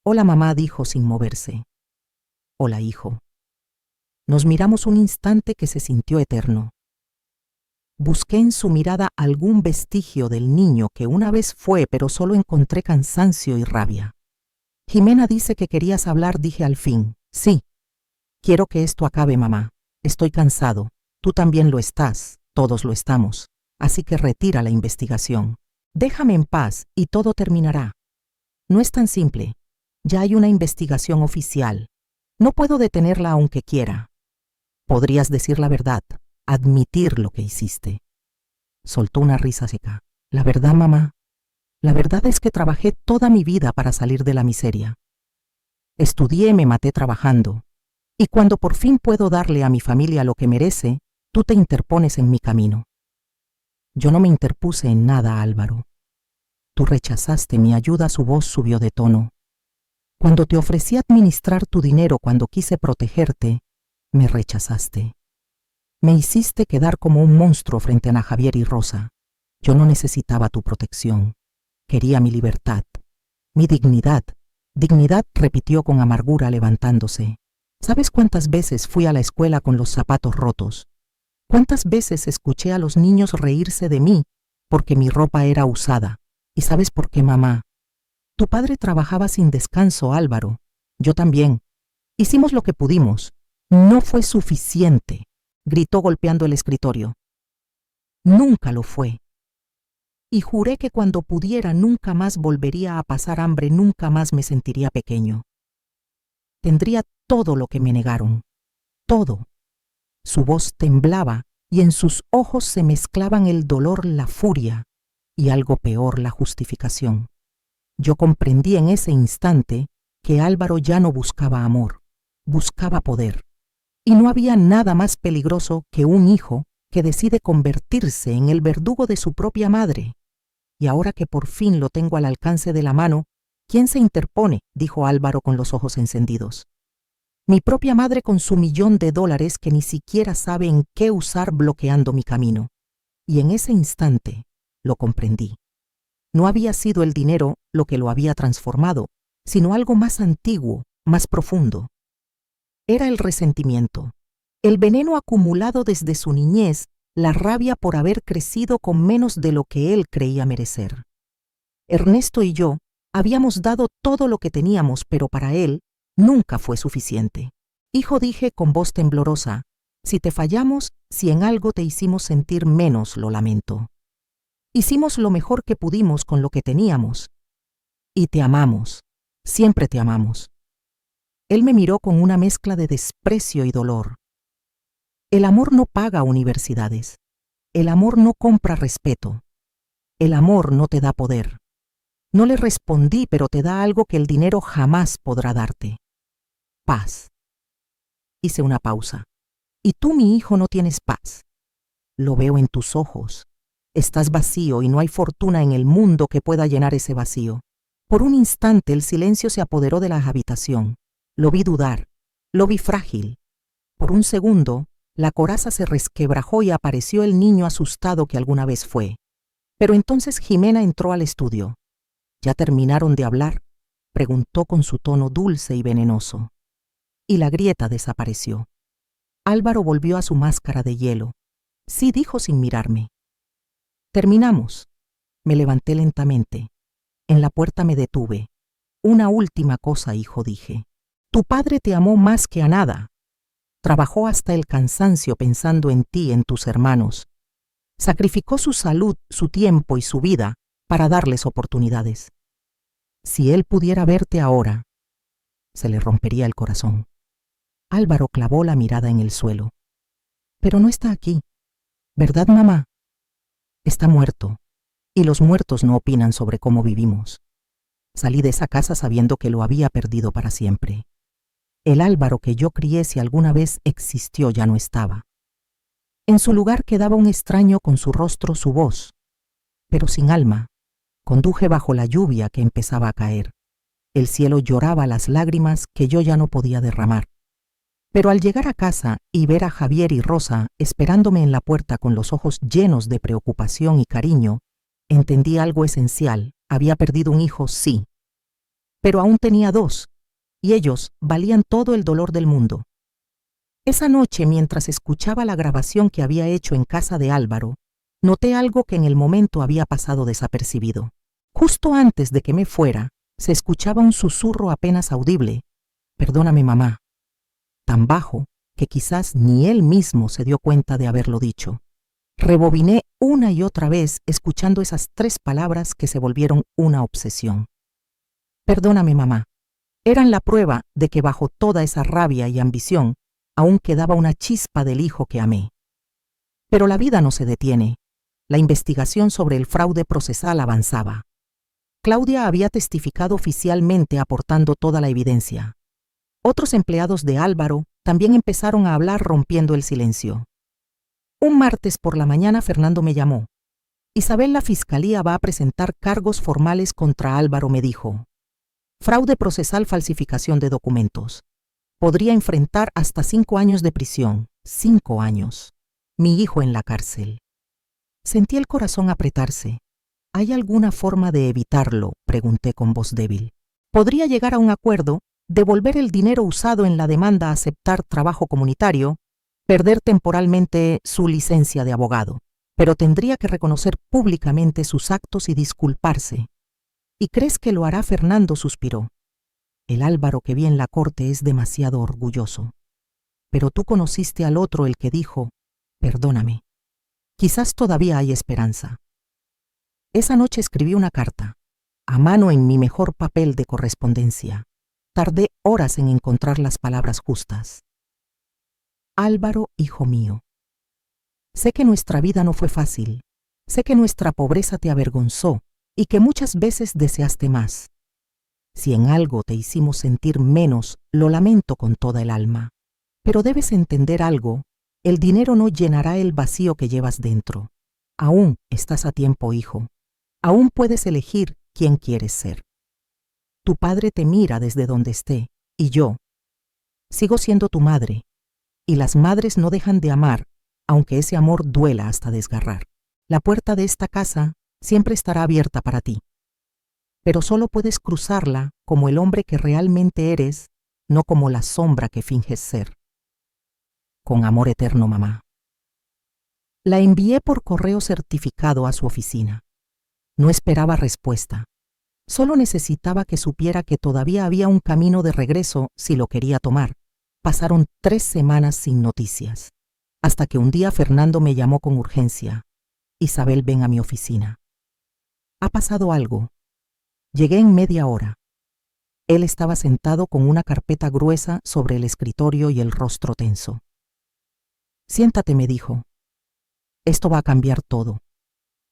Hola, mamá, dijo sin moverse. Hola, hijo. Nos miramos un instante que se sintió eterno. Busqué en su mirada algún vestigio del niño que una vez fue, pero solo encontré cansancio y rabia. Jimena dice que querías hablar, dije al fin. Sí. Quiero que esto acabe, mamá. Estoy cansado. Tú también lo estás. Todos lo estamos. Así que retira la investigación. Déjame en paz y todo terminará. No es tan simple. Ya hay una investigación oficial. No puedo detenerla aunque quiera. Podrías decir la verdad, admitir lo que hiciste. Soltó una risa seca. La verdad, mamá. La verdad es que trabajé toda mi vida para salir de la miseria. Estudié, me maté trabajando. Y cuando por fin puedo darle a mi familia lo que merece, tú te interpones en mi camino. Yo no me interpuse en nada, Álvaro. Tú rechazaste mi ayuda, su voz subió de tono. Cuando te ofrecí administrar tu dinero, cuando quise protegerte, me rechazaste. Me hiciste quedar como un monstruo frente a Ana Javier y Rosa. Yo no necesitaba tu protección. Quería mi libertad, mi dignidad. Dignidad, repitió con amargura levantándose. ¿Sabes cuántas veces fui a la escuela con los zapatos rotos? ¿Cuántas veces escuché a los niños reírse de mí porque mi ropa era usada? ¿Y sabes por qué, mamá? Tu padre trabajaba sin descanso, Álvaro. Yo también. Hicimos lo que pudimos. No fue suficiente, gritó golpeando el escritorio. Nunca lo fue. Y juré que cuando pudiera nunca más volvería a pasar hambre, nunca más me sentiría pequeño. Tendría todo lo que me negaron. Todo. Su voz temblaba y en sus ojos se mezclaban el dolor, la furia y algo peor, la justificación. Yo comprendí en ese instante que Álvaro ya no buscaba amor, buscaba poder. Y no había nada más peligroso que un hijo que decide convertirse en el verdugo de su propia madre. Y ahora que por fin lo tengo al alcance de la mano, ¿quién se interpone?, dijo Álvaro con los ojos encendidos. Mi propia madre con su $1.000.000 que ni siquiera sabe en qué usar bloqueando mi camino. Y en ese instante lo comprendí. No había sido el dinero lo que lo había transformado, sino algo más antiguo, más profundo. Era el resentimiento, el veneno acumulado desde su niñez, la rabia por haber crecido con menos de lo que él creía merecer. Ernesto y yo habíamos dado todo lo que teníamos, pero para él nunca fue suficiente. Hijo, dije con voz temblorosa, si te fallamos, si en algo te hicimos sentir menos, lo lamento. Hicimos lo mejor que pudimos con lo que teníamos. Y te amamos, siempre te amamos. Él me miró con una mezcla de desprecio y dolor. El amor no paga universidades. El amor no compra respeto. El amor no te da poder. No le respondí, pero te da algo que el dinero jamás podrá darte. Paz. Hice una pausa. Y tú, mi hijo, no tienes paz. Lo veo en tus ojos. Estás vacío y no hay fortuna en el mundo que pueda llenar ese vacío. Por un instante el silencio se apoderó de la habitación. Lo vi dudar, lo vi frágil. Por un segundo, la coraza se resquebrajó y apareció el niño asustado que alguna vez fue. Pero entonces Jimena entró al estudio. ¿Ya terminaron de hablar?, preguntó con su tono dulce y venenoso. Y la grieta desapareció. Álvaro volvió a su máscara de hielo. Sí, dijo sin mirarme. Terminamos. Me levanté lentamente. En la puerta me detuve. Una última cosa, hijo, dije. Tu padre te amó más que a nada. Trabajó hasta el cansancio pensando en ti, en tus hermanos. Sacrificó su salud, su tiempo y su vida para darles oportunidades. Si él pudiera verte ahora, se le rompería el corazón. Álvaro clavó la mirada en el suelo. Pero no está aquí. ¿Verdad, mamá? Está muerto, y los muertos no opinan sobre cómo vivimos. Salí de esa casa sabiendo que lo había perdido para siempre. El Álvaro que yo crié, si alguna vez existió, ya no estaba. En su lugar quedaba un extraño con su rostro, su voz, pero sin alma. Conduje bajo la lluvia que empezaba a caer. El cielo lloraba las lágrimas que yo ya no podía derramar. Pero al llegar a casa y ver a Javier y Rosa esperándome en la puerta con los ojos llenos de preocupación y cariño, entendí algo esencial. Había perdido un hijo, sí, pero aún tenía dos, y ellos valían todo el dolor del mundo. Esa noche, mientras escuchaba la grabación que había hecho en casa de Álvaro, noté algo que en el momento había pasado desapercibido. Justo antes de que me fuera, se escuchaba un susurro apenas audible. Perdóname, mamá. Tan bajo que quizás ni él mismo se dio cuenta de haberlo dicho. Rebobiné una y otra vez escuchando esas 3 palabras que se volvieron una obsesión. Perdóname, mamá. Eran la prueba de que bajo toda esa rabia y ambición aún quedaba una chispa del hijo que amé. Pero la vida no se detiene. La investigación sobre el fraude procesal avanzaba. Claudia había testificado oficialmente aportando toda la evidencia. Otros empleados de Álvaro también empezaron a hablar rompiendo el silencio. Un martes por la mañana Fernando me llamó. Isabel, la fiscalía va a presentar cargos formales contra Álvaro, me dijo. Fraude procesal, falsificación de documentos. Podría enfrentar hasta 5 años de prisión. 5 años. Mi hijo en la cárcel. Sentí el corazón apretarse. ¿Hay alguna forma de evitarlo?, pregunté con voz débil. Podría llegar a un acuerdo, devolver el dinero usado en la demanda, aceptar trabajo comunitario, perder temporalmente su licencia de abogado, pero tendría que reconocer públicamente sus actos y disculparse. ¿Y crees que lo hará? Fernando suspiró. El Álvaro que vi en la corte es demasiado orgulloso. Pero tú conociste al otro, el que dijo, perdóname. Quizás todavía hay esperanza. Esa noche escribí una carta, a mano en mi mejor papel de correspondencia. Tardé horas en encontrar las palabras justas. Álvaro, hijo mío. Sé que nuestra vida no fue fácil. Sé que nuestra pobreza te avergonzó y que muchas veces deseaste más. Si en algo te hicimos sentir menos, lo lamento con toda el alma. Pero debes entender algo. El dinero no llenará el vacío que llevas dentro. Aún estás a tiempo, hijo. Aún puedes elegir quién quieres ser. Tu padre te mira desde donde esté, y yo sigo siendo tu madre. Y las madres no dejan de amar, aunque ese amor duela hasta desgarrar. La puerta de esta casa siempre estará abierta para ti. Pero solo puedes cruzarla como el hombre que realmente eres, no como la sombra que finges ser. Con amor eterno, mamá. La envié por correo certificado a su oficina. No esperaba respuesta. Solo necesitaba que supiera que todavía había un camino de regreso si lo quería tomar. Pasaron 3 semanas sin noticias, hasta que un día Fernando me llamó con urgencia. Isabel, ven a mi oficina. Ha pasado algo. Llegué en media hora. Él estaba sentado con una carpeta gruesa sobre el escritorio y el rostro tenso. Siéntate, me dijo. Esto va a cambiar todo.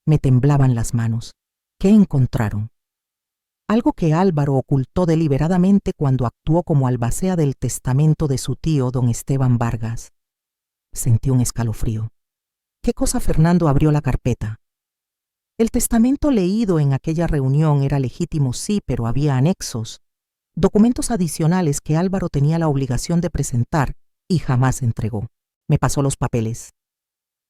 Me temblaban las manos. ¿Qué encontraron? Algo que Álvaro ocultó deliberadamente cuando actuó como albacea del testamento de su tío, don Esteban Vargas. Sentí un escalofrío. ¿Qué cosa? Fernando abrió la carpeta. El testamento leído en aquella reunión era legítimo, sí, pero había anexos, documentos adicionales que Álvaro tenía la obligación de presentar y jamás entregó. Me pasó los papeles.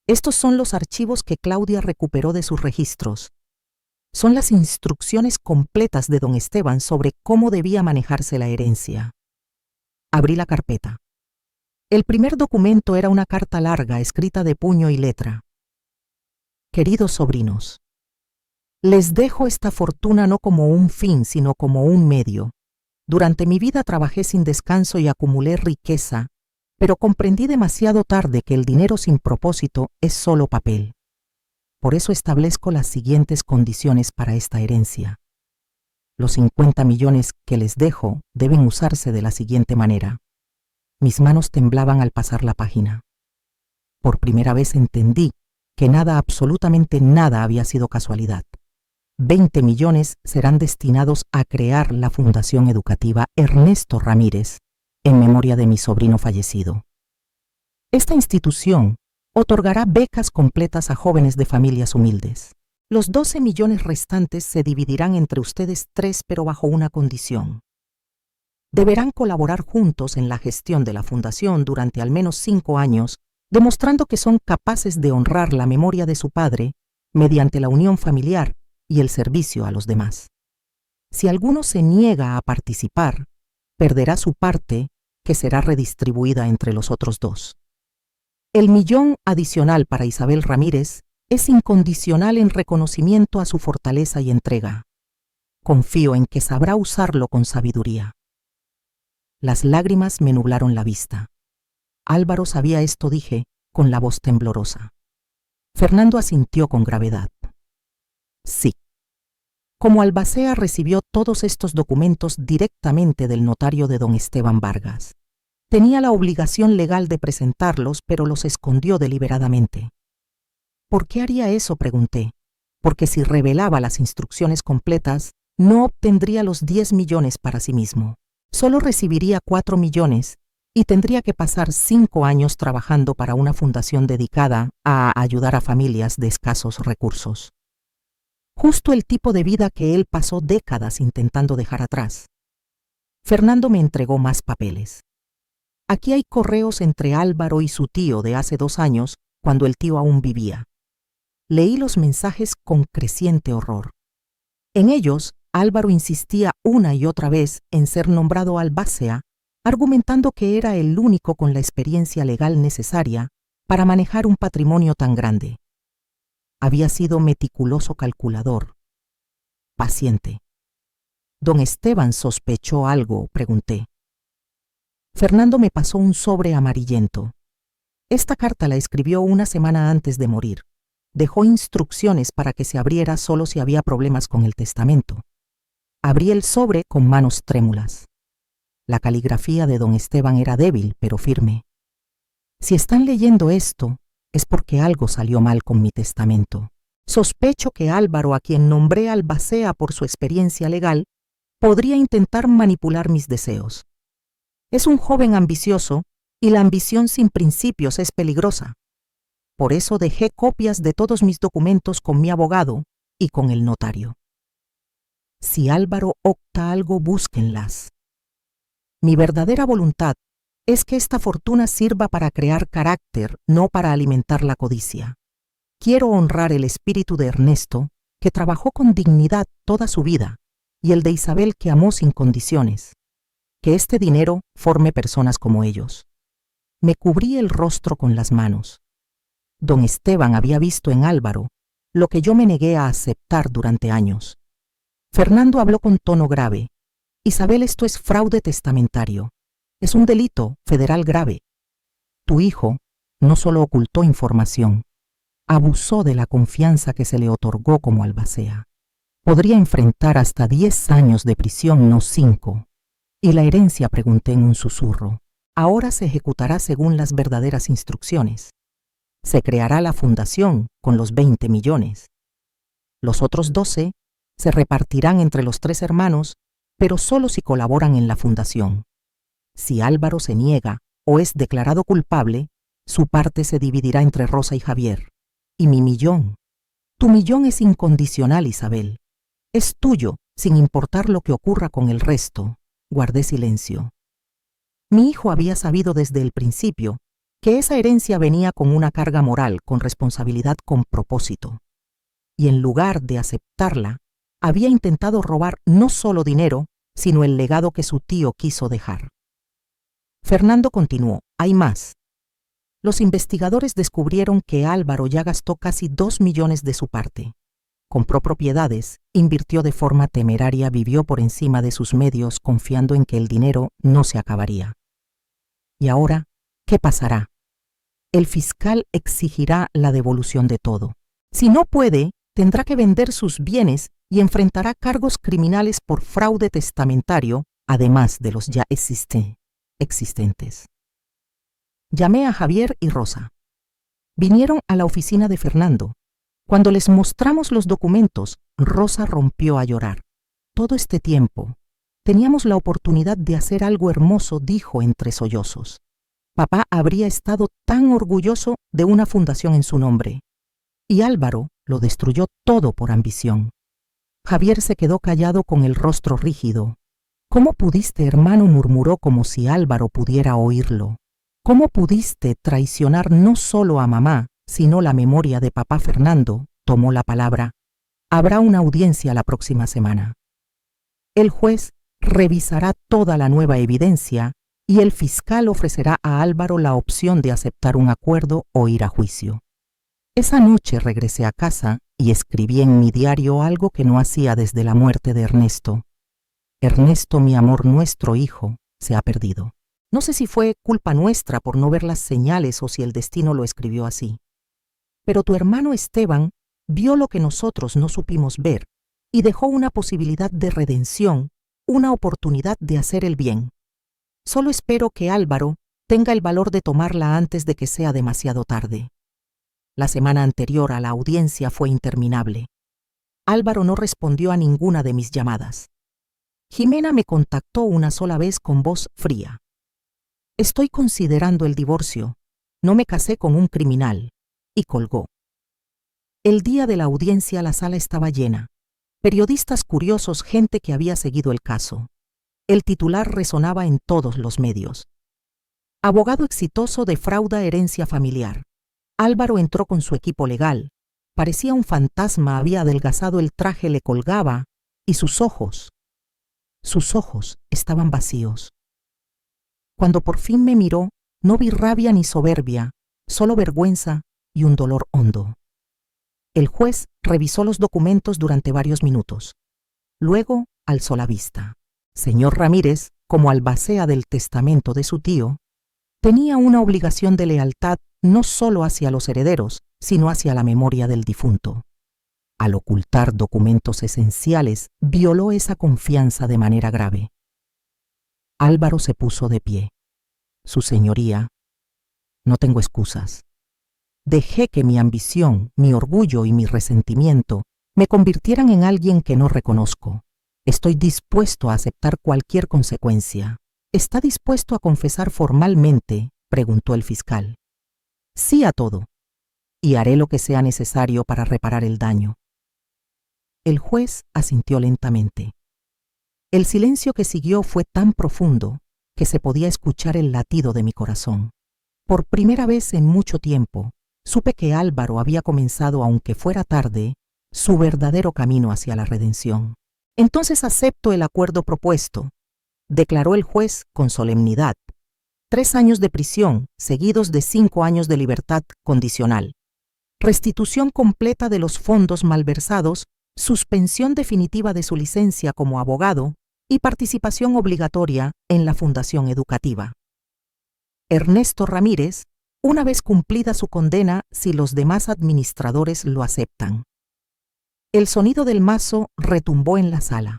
Estos son los archivos que Claudia recuperó de sus registros. Son las instrucciones completas de don Esteban sobre cómo debía manejarse la herencia. Abrí la carpeta. El primer documento era una carta larga escrita de puño y letra. Queridos sobrinos, les dejo esta fortuna no como un fin, sino como un medio. Durante mi vida trabajé sin descanso y acumulé riqueza, pero comprendí demasiado tarde que el dinero sin propósito es solo papel. Por eso establezco las siguientes condiciones para esta herencia. Los 50 millones que les dejo deben usarse de la siguiente manera. Mis manos temblaban al pasar la página. Por primera vez entendí que nada, absolutamente nada, había sido casualidad. 20 millones serán destinados a crear la Fundación Educativa Ernesto Ramírez, en memoria de mi sobrino fallecido. Esta institución otorgará becas completas a jóvenes de familias humildes. Los 12 millones restantes se dividirán entre ustedes tres, pero bajo una condición. Deberán colaborar juntos en la gestión de la fundación durante al menos 5 años, demostrando que son capaces de honrar la memoria de su padre mediante la unión familiar y el servicio a los demás. Si alguno se niega a participar, perderá su parte, que será redistribuida entre los otros 2. El millón adicional para Isabel Ramírez es incondicional en reconocimiento a su fortaleza y entrega. Confío en que sabrá usarlo con sabiduría. Las lágrimas me nublaron la vista. Álvaro sabía esto, dije, con la voz temblorosa. Fernando asintió con gravedad. Sí. Como Albacea recibió todos estos documentos directamente del notario de don Esteban Vargas. Tenía la obligación legal de presentarlos, pero los escondió deliberadamente. ¿Por qué haría eso?, pregunté. Porque si revelaba las instrucciones completas, no obtendría los 10 millones para sí mismo. Solo recibiría 4 millones y tendría que pasar 5 años trabajando para una fundación dedicada a ayudar a familias de escasos recursos. Justo el tipo de vida que él pasó décadas intentando dejar atrás. Fernando me entregó más papeles. Aquí hay correos entre Álvaro y su tío de hace 2 años, cuando el tío aún vivía. Leí los mensajes con creciente horror. En ellos, Álvaro insistía una y otra vez en ser nombrado albacea, argumentando que era el único con la experiencia legal necesaria para manejar un patrimonio tan grande. Había sido meticuloso calculador, paciente. ¿Don Esteban sospechó algo?, pregunté. Fernando me pasó un sobre amarillento. Esta carta la escribió una semana antes de morir. Dejó instrucciones para que se abriera solo si había problemas con el testamento. Abrí el sobre con manos trémulas. La caligrafía de don Esteban era débil, pero firme. Si están leyendo esto, es porque algo salió mal con mi testamento. Sospecho que Álvaro, a quien nombré albacea por su experiencia legal, podría intentar manipular mis deseos. Es un joven ambicioso y la ambición sin principios es peligrosa. Por eso dejé copias de todos mis documentos con mi abogado y con el notario. Si Álvaro opta algo, búsquenlas. Mi verdadera voluntad es que esta fortuna sirva para crear carácter, no para alimentar la codicia. Quiero honrar el espíritu de Ernesto, que trabajó con dignidad toda su vida, y el de Isabel, que amó sin condiciones. Que este dinero forme personas como ellos. Me cubrí el rostro con las manos. Don Esteban había visto en Álvaro lo que yo me negué a aceptar durante años. Fernando habló con tono grave. Isabel, esto es fraude testamentario. Es un delito federal grave. Tu hijo no solo ocultó información, abusó de la confianza que se le otorgó como albacea. Podría enfrentar hasta 10 años de prisión, no 5. ¿Y la herencia?, pregunté en un susurro. Ahora se ejecutará según las verdaderas instrucciones. Se creará la fundación con los 20 millones. Los otros 12 se repartirán entre los 3 hermanos, pero solo si colaboran en la fundación. Si Álvaro se niega o es declarado culpable, su parte se dividirá entre Rosa y Javier. Y mi millón Tu millón es incondicional, Isabel. Es tuyo, sin importar lo que ocurra con el resto. Guardé silencio. Mi hijo había sabido desde el principio que esa herencia venía con una carga moral, con responsabilidad, con propósito. Y en lugar de aceptarla, había intentado robar no solo dinero, sino el legado que su tío quiso dejar. Fernando continuó: hay más. Los investigadores descubrieron que Álvaro ya gastó casi 2 millones de su parte. Compró propiedades, invirtió de forma temeraria, vivió por encima de sus medios confiando en que el dinero no se acabaría. Y ahora, ¿qué pasará? El fiscal exigirá la devolución de todo. Si no puede, tendrá que vender sus bienes y enfrentará cargos criminales por fraude testamentario, además de los ya existentes. Llamé a Javier y Rosa. Vinieron a la oficina de Fernando. Cuando les mostramos los documentos, Rosa rompió a llorar. Todo este tiempo, teníamos la oportunidad de hacer algo hermoso, dijo entre sollozos. Papá habría estado tan orgulloso de una fundación en su nombre. Y Álvaro lo destruyó todo por ambición. Javier se quedó callado con el rostro rígido. ¿Cómo pudiste, hermano?, murmuró como si Álvaro pudiera oírlo. ¿Cómo pudiste traicionar no solo a mamá, sino la memoria de papá? Fernando tomó la palabra. Habrá una audiencia la próxima semana. El juez revisará toda la nueva evidencia y el fiscal ofrecerá a Álvaro la opción de aceptar un acuerdo o ir a juicio. Esa noche regresé a casa y escribí en mi diario algo que no hacía desde la muerte de Ernesto. Ernesto, mi amor, nuestro hijo, se ha perdido. No sé si fue culpa nuestra por no ver las señales o si el destino lo escribió así. Pero tu hermano Esteban vio lo que nosotros no supimos ver y dejó una posibilidad de redención, una oportunidad de hacer el bien. Solo espero que Álvaro tenga el valor de tomarla antes de que sea demasiado tarde. La semana anterior a la audiencia fue interminable. Álvaro no respondió a ninguna de mis llamadas. Jimena me contactó una sola vez con voz fría. Estoy considerando el divorcio. No me casé con un criminal. Y colgó. El día de la audiencia la sala estaba llena. Periodistas curiosos, gente que había seguido el caso. El titular resonaba en todos los medios. Abogado exitoso defrauda herencia familiar. Álvaro entró con su equipo legal. Parecía un fantasma, había adelgazado, el traje le colgaba y sus ojos estaban vacíos. Cuando por fin me miró, no vi rabia ni soberbia, solo vergüenza y un dolor hondo. El juez revisó los documentos durante varios minutos. Luego alzó la vista. Señor Ramírez, como albacea del testamento de su tío, tenía una obligación de lealtad no solo hacia los herederos, sino hacia la memoria del difunto. Al ocultar documentos esenciales, violó esa confianza de manera grave. Álvaro se puso de pie. Su señoría, no tengo excusas. Dejé que mi ambición, mi orgullo y mi resentimiento me convirtieran en alguien que no reconozco. Estoy dispuesto a aceptar cualquier consecuencia. ¿Está dispuesto a confesar formalmente?, preguntó el fiscal. Sí a todo, y haré lo que sea necesario para reparar el daño. El juez asintió lentamente. El silencio que siguió fue tan profundo que se podía escuchar el latido de mi corazón. Por primera vez en mucho tiempo, supe que Álvaro había comenzado, aunque fuera tarde, su verdadero camino hacia la redención. Entonces acepto el acuerdo propuesto, declaró el juez con solemnidad. 3 años de prisión, seguidos de 5 años de libertad condicional. Restitución completa de los fondos malversados, suspensión definitiva de su licencia como abogado y participación obligatoria en la fundación educativa. Ernesto Ramírez, una vez cumplida su condena, si los demás administradores lo aceptan. El sonido del mazo retumbó en la sala.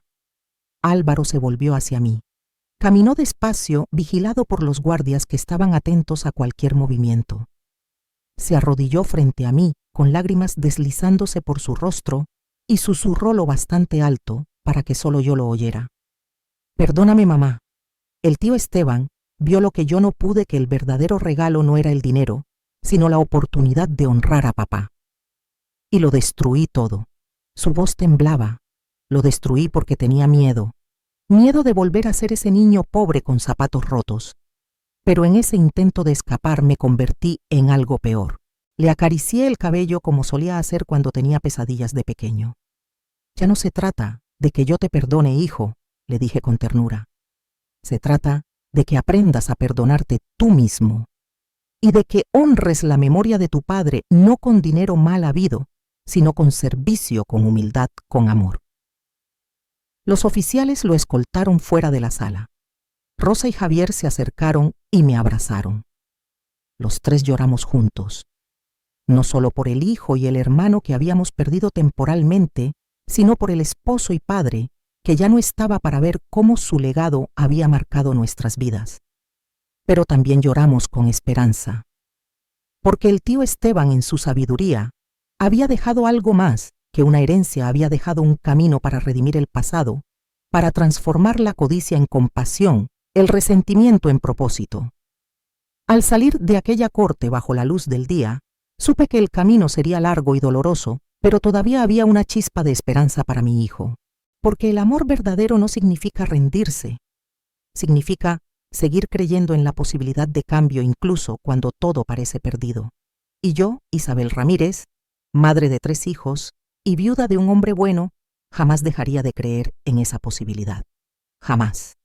Álvaro se volvió hacia mí. Caminó despacio, vigilado por los guardias que estaban atentos a cualquier movimiento. Se arrodilló frente a mí, con lágrimas deslizándose por su rostro, y susurró lo bastante alto para que solo yo lo oyera. Perdóname, mamá. El tío Esteban vio lo que yo no pude, que el verdadero regalo no era el dinero, sino la oportunidad de honrar a papá. y lo destruí todo. Su voz temblaba. Lo destruí porque tenía miedo. Miedo de volver a ser ese niño pobre con zapatos rotos. Pero en ese intento de escapar me convertí en algo peor. Le acaricié el cabello como solía hacer cuando tenía pesadillas de pequeño. Ya no se trata de que yo te perdone, hijo, le dije con ternura. Se trata de que aprendas a perdonarte tú mismo y de que honres la memoria de tu padre no con dinero mal habido, sino con servicio, con humildad, con amor. Los oficiales lo escoltaron fuera de la sala. Rosa y Javier se acercaron y me abrazaron. Los tres lloramos juntos, no solo por el hijo y el hermano que habíamos perdido temporalmente, sino por el esposo y padre que ya no estaba para ver cómo su legado había marcado nuestras vidas. Pero también lloramos con esperanza, porque el tío Esteban en su sabiduría había dejado algo más que una herencia, había dejado un camino para redimir el pasado, para transformar la codicia en compasión, el resentimiento en propósito. Al salir de aquella corte bajo la luz del día, supe que el camino sería largo y doloroso, pero todavía había una chispa de esperanza para mi hijo. Porque el amor verdadero no significa rendirse, significa seguir creyendo en la posibilidad de cambio incluso cuando todo parece perdido. Y yo, Isabel Ramírez, madre de 3 hijos y viuda de un hombre bueno, jamás dejaría de creer en esa posibilidad. Jamás.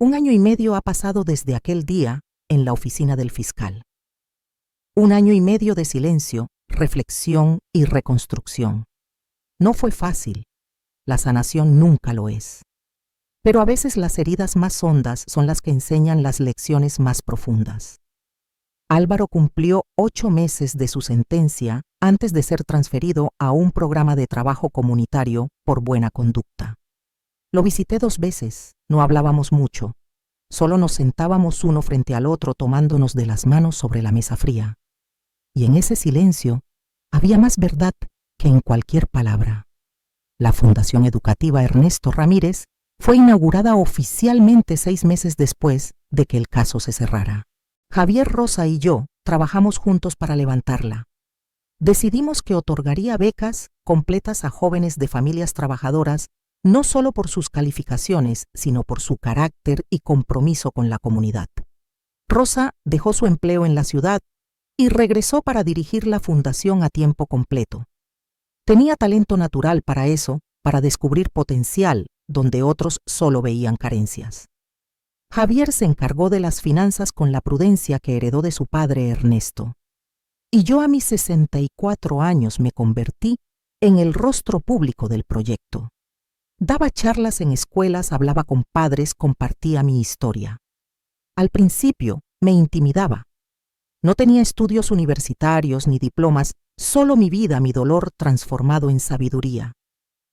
1 año y medio ha pasado desde aquel día en la oficina del fiscal. 1 año y medio de silencio, reflexión y reconstrucción. No fue fácil. La sanación nunca lo es. Pero a veces las heridas más hondas son las que enseñan las lecciones más profundas. Álvaro cumplió 8 meses de su sentencia antes de ser transferido a un programa de trabajo comunitario por buena conducta. Lo visité 2 veces, no hablábamos mucho. Solo nos sentábamos uno frente al otro tomándonos de las manos sobre la mesa fría. Y en ese silencio había más verdad que en cualquier palabra. La Fundación Educativa Ernesto Ramírez fue inaugurada oficialmente 6 meses después de que el caso se cerrara. Javier, Rosa y yo trabajamos juntos para levantarla. Decidimos que otorgaría becas completas a jóvenes de familias trabajadoras, no solo por sus calificaciones, sino por su carácter y compromiso con la comunidad. Rosa dejó su empleo en la ciudad y regresó para dirigir la fundación a tiempo completo. Tenía talento natural para eso, para descubrir potencial donde otros solo veían carencias. Javier se encargó de las finanzas con la prudencia que heredó de su padre Ernesto. Y yo a mis 64 años me convertí en el rostro público del proyecto. Daba charlas en escuelas, hablaba con padres, compartía mi historia. Al principio me intimidaba. No tenía estudios universitarios ni diplomas, solo mi vida, mi dolor transformado en sabiduría.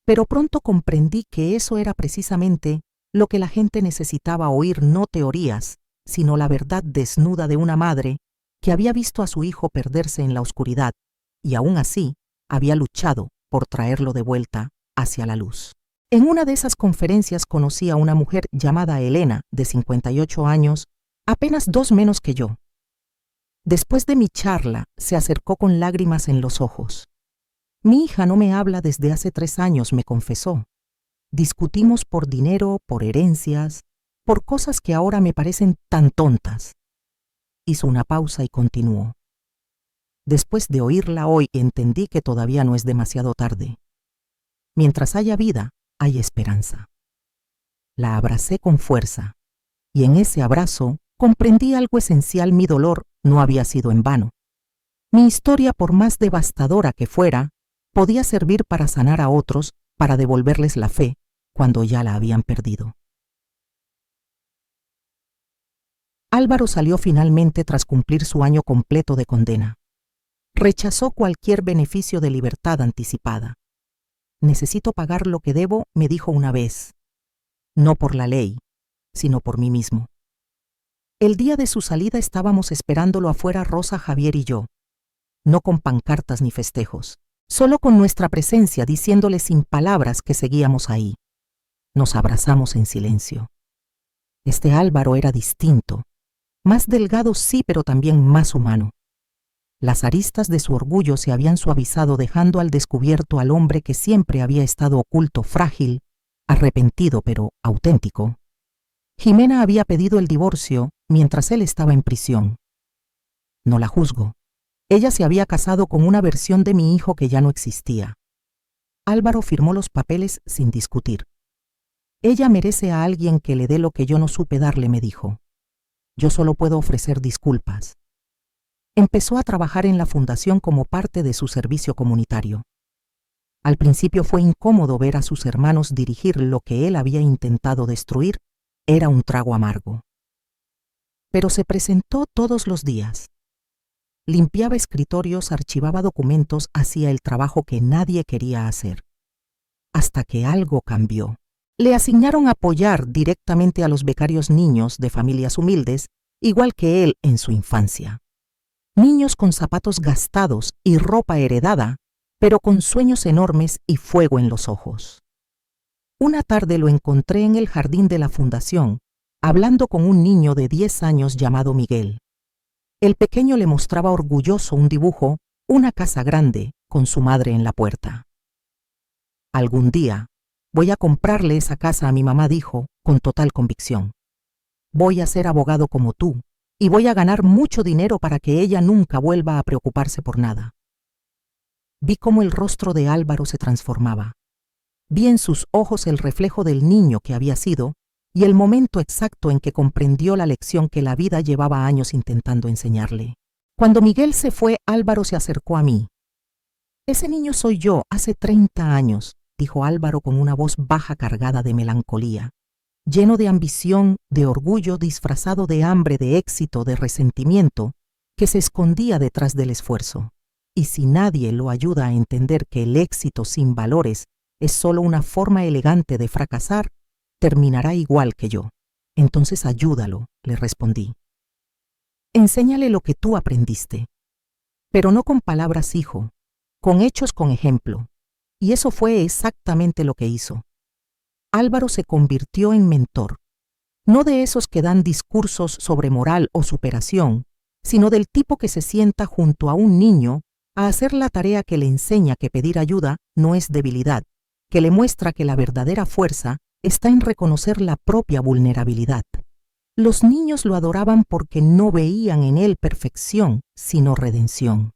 Pero pronto comprendí que eso era precisamente lo que la gente necesitaba oír, no teorías, sino la verdad desnuda de una madre que había visto a su hijo perderse en la oscuridad y aún así había luchado por traerlo de vuelta hacia la luz. En una de esas conferencias conocí a una mujer llamada Elena, de 58 años, apenas 2 menos que yo. Después de mi charla, se acercó con lágrimas en los ojos. Mi hija no me habla desde hace 3 años, me confesó. Discutimos por dinero, por herencias, por cosas que ahora me parecen tan tontas. Hizo una pausa y continuó. Después de oírla hoy, entendí que todavía no es demasiado tarde. Mientras haya vida, hay esperanza. La abracé con fuerza, y en ese abrazo comprendí algo esencial: mi dolor no había sido en vano. Mi historia, por más devastadora que fuera, podía servir para sanar a otros, para devolverles la fe cuando ya la habían perdido. Álvaro salió finalmente tras cumplir su año completo de condena. Rechazó cualquier beneficio de libertad anticipada. Necesito pagar lo que debo, me dijo una vez. No por la ley, sino por mí mismo. El día de su salida estábamos esperándolo afuera Rosa, Javier y yo. No con pancartas ni festejos, solo con nuestra presencia, diciéndole sin palabras que seguíamos ahí. Nos abrazamos en silencio. Este Álvaro era distinto. Más delgado sí, pero también más humano. Las aristas de su orgullo se habían suavizado, dejando al descubierto al hombre que siempre había estado oculto, frágil, arrepentido pero auténtico. Jimena había pedido el divorcio mientras él estaba en prisión. No la juzgo. Ella se había casado con una versión de mi hijo que ya no existía. Álvaro firmó los papeles sin discutir. Ella merece a alguien que le dé lo que yo no supe darle, me dijo. Yo solo puedo ofrecer disculpas. Empezó a trabajar en la fundación como parte de su servicio comunitario. Al principio fue incómodo ver a sus hermanos dirigir lo que él había intentado destruir. Era un trago amargo. Pero se presentó todos los días. Limpiaba escritorios, archivaba documentos, hacía el trabajo que nadie quería hacer. Hasta que algo cambió. Le asignaron apoyar directamente a los becarios niños de familias humildes, igual que él en su infancia. Niños con zapatos gastados y ropa heredada, pero con sueños enormes y fuego en los ojos. Una tarde lo encontré en el jardín de la fundación, hablando con un niño de 10 años llamado Miguel. El pequeño le mostraba orgulloso un dibujo, una casa grande, con su madre en la puerta. Algún día voy a comprarle esa casa a mi mamá, dijo, con total convicción. Voy a ser abogado como tú, y voy a ganar mucho dinero para que ella nunca vuelva a preocuparse por nada. Vi cómo el rostro de Álvaro se transformaba. Vi en sus ojos el reflejo del niño que había sido y el momento exacto en que comprendió la lección que la vida llevaba años intentando enseñarle. Cuando Miguel se fue, Álvaro se acercó a mí. Ese niño soy yo, hace 30 años, dijo Álvaro con una voz baja cargada de melancolía, lleno de ambición, de orgullo, disfrazado de hambre, de éxito, de resentimiento, que se escondía detrás del esfuerzo. Y si nadie lo ayuda a entender que el éxito sin valores es solo una forma elegante de fracasar, terminará igual que yo. Entonces ayúdalo, le respondí. Enséñale lo que tú aprendiste. Pero no con palabras, hijo, con hechos, con ejemplo. Y eso fue exactamente lo que hizo. Álvaro se convirtió en mentor, no de esos que dan discursos sobre moral o superación, sino del tipo que se sienta junto a un niño a hacer la tarea, que le enseña que pedir ayuda no es debilidad, que le muestra que la verdadera fuerza está en reconocer la propia vulnerabilidad. Los niños lo adoraban porque no veían en él perfección, sino redención.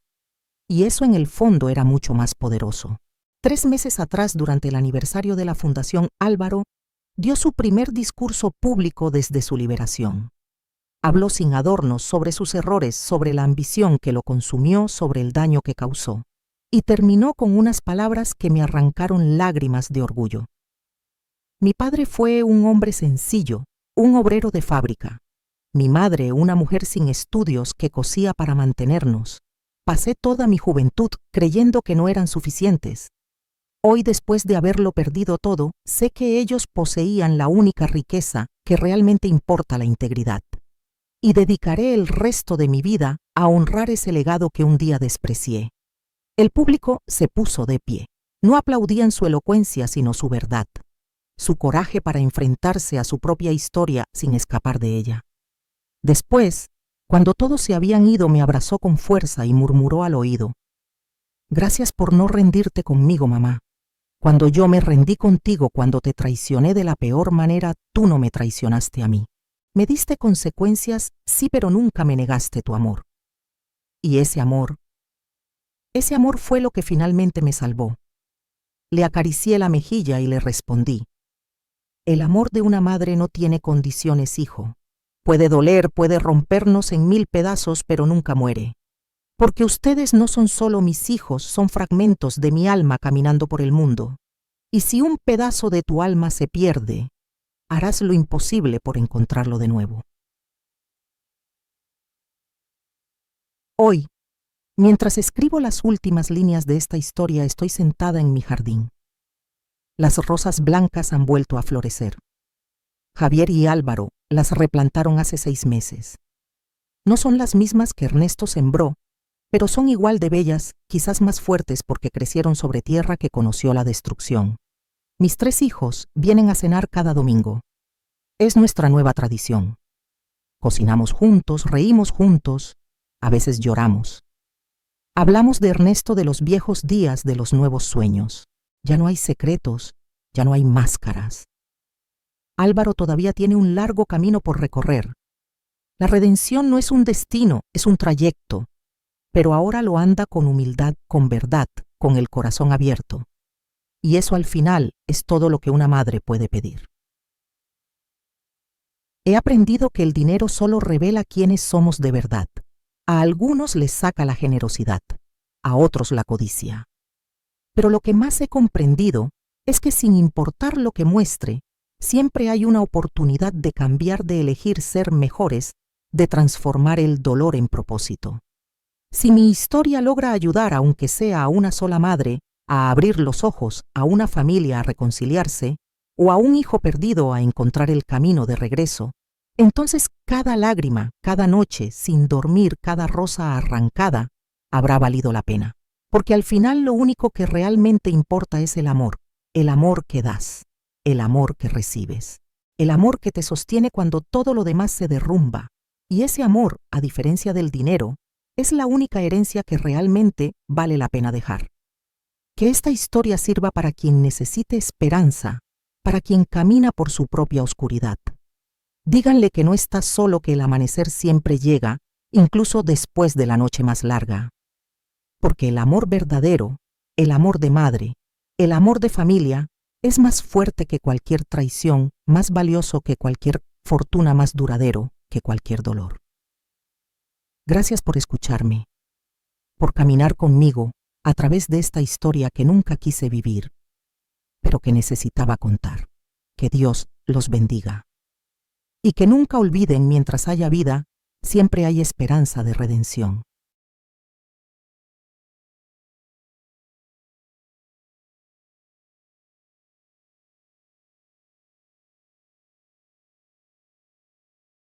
Y eso en el fondo era mucho más poderoso. 3 meses atrás, durante el aniversario de la Fundación, Álvaro dio su primer discurso público desde su liberación. Habló sin adornos sobre sus errores, sobre la ambición que lo consumió, sobre el daño que causó, y terminó con unas palabras que me arrancaron lágrimas de orgullo. Mi padre fue un hombre sencillo, un obrero de fábrica. Mi madre, una mujer sin estudios que cosía para mantenernos. Pasé toda mi juventud creyendo que no eran suficientes. Hoy, después de haberlo perdido todo, sé que ellos poseían la única riqueza que realmente importa, la integridad. Y dedicaré el resto de mi vida a honrar ese legado que un día desprecié. El público se puso de pie. No aplaudían su elocuencia, sino su verdad, su coraje para enfrentarse a su propia historia sin escapar de ella. Después, cuando todos se habían ido, me abrazó con fuerza y murmuró al oído: «Gracias por no rendirte conmigo, mamá. Cuando yo me rendí contigo, cuando te traicioné de la peor manera, tú no me traicionaste a mí. Me diste consecuencias, sí, pero nunca me negaste tu amor. Y ese amor fue lo que finalmente me salvó». Le acaricié la mejilla y le respondí: «El amor de una madre no tiene condiciones, hijo. Puede doler, puede rompernos en 1000 pedazos, pero nunca muere. Porque ustedes no son solo mis hijos, son fragmentos de mi alma caminando por el mundo. Y si un pedazo de tu alma se pierde, harás lo imposible por encontrarlo de nuevo». Hoy, mientras escribo las últimas líneas de esta historia, estoy sentada en mi jardín. Las rosas blancas han vuelto a florecer. Javier y Álvaro las replantaron hace 6 meses. No son las mismas que Ernesto sembró, pero son igual de bellas, quizás más fuertes porque crecieron sobre tierra que conoció la destrucción. Mis 3 hijos vienen a cenar cada domingo. Es nuestra nueva tradición. Cocinamos juntos, reímos juntos, a veces lloramos. Hablamos de Ernesto de los viejos días, de los nuevos sueños. Ya no hay secretos, ya no hay máscaras. Álvaro todavía tiene un largo camino por recorrer. La redención no es un destino, es un trayecto, pero ahora lo anda con humildad, con verdad, con el corazón abierto. Y eso al final es todo lo que una madre puede pedir. He aprendido que el dinero solo revela quiénes somos de verdad. A algunos les saca la generosidad, a otros la codicia. Pero lo que más he comprendido es que sin importar lo que muestre, siempre hay una oportunidad de cambiar, de elegir ser mejores, de transformar el dolor en propósito. Si mi historia logra ayudar, aunque sea a una sola madre, a abrir los ojos, a una familia a reconciliarse, o a un hijo perdido a encontrar el camino de regreso, entonces cada lágrima, cada noche sin dormir, cada rosa arrancada, habrá valido la pena. Porque al final lo único que realmente importa es el amor que das, el amor que recibes, el amor que te sostiene cuando todo lo demás se derrumba. Y ese amor, a diferencia del dinero, es la única herencia que realmente vale la pena dejar. Que esta historia sirva para quien necesite esperanza, para quien camina por su propia oscuridad. Díganle que no está solo, que el amanecer siempre llega, incluso después de la noche más larga. Porque el amor verdadero, el amor de madre, el amor de familia, es más fuerte que cualquier traición, más valioso que cualquier fortuna, más duradero que cualquier dolor. Gracias por escucharme, por caminar conmigo a través de esta historia que nunca quise vivir, pero que necesitaba contar. Que Dios los bendiga. Y que nunca olviden, mientras haya vida, siempre hay esperanza de redención.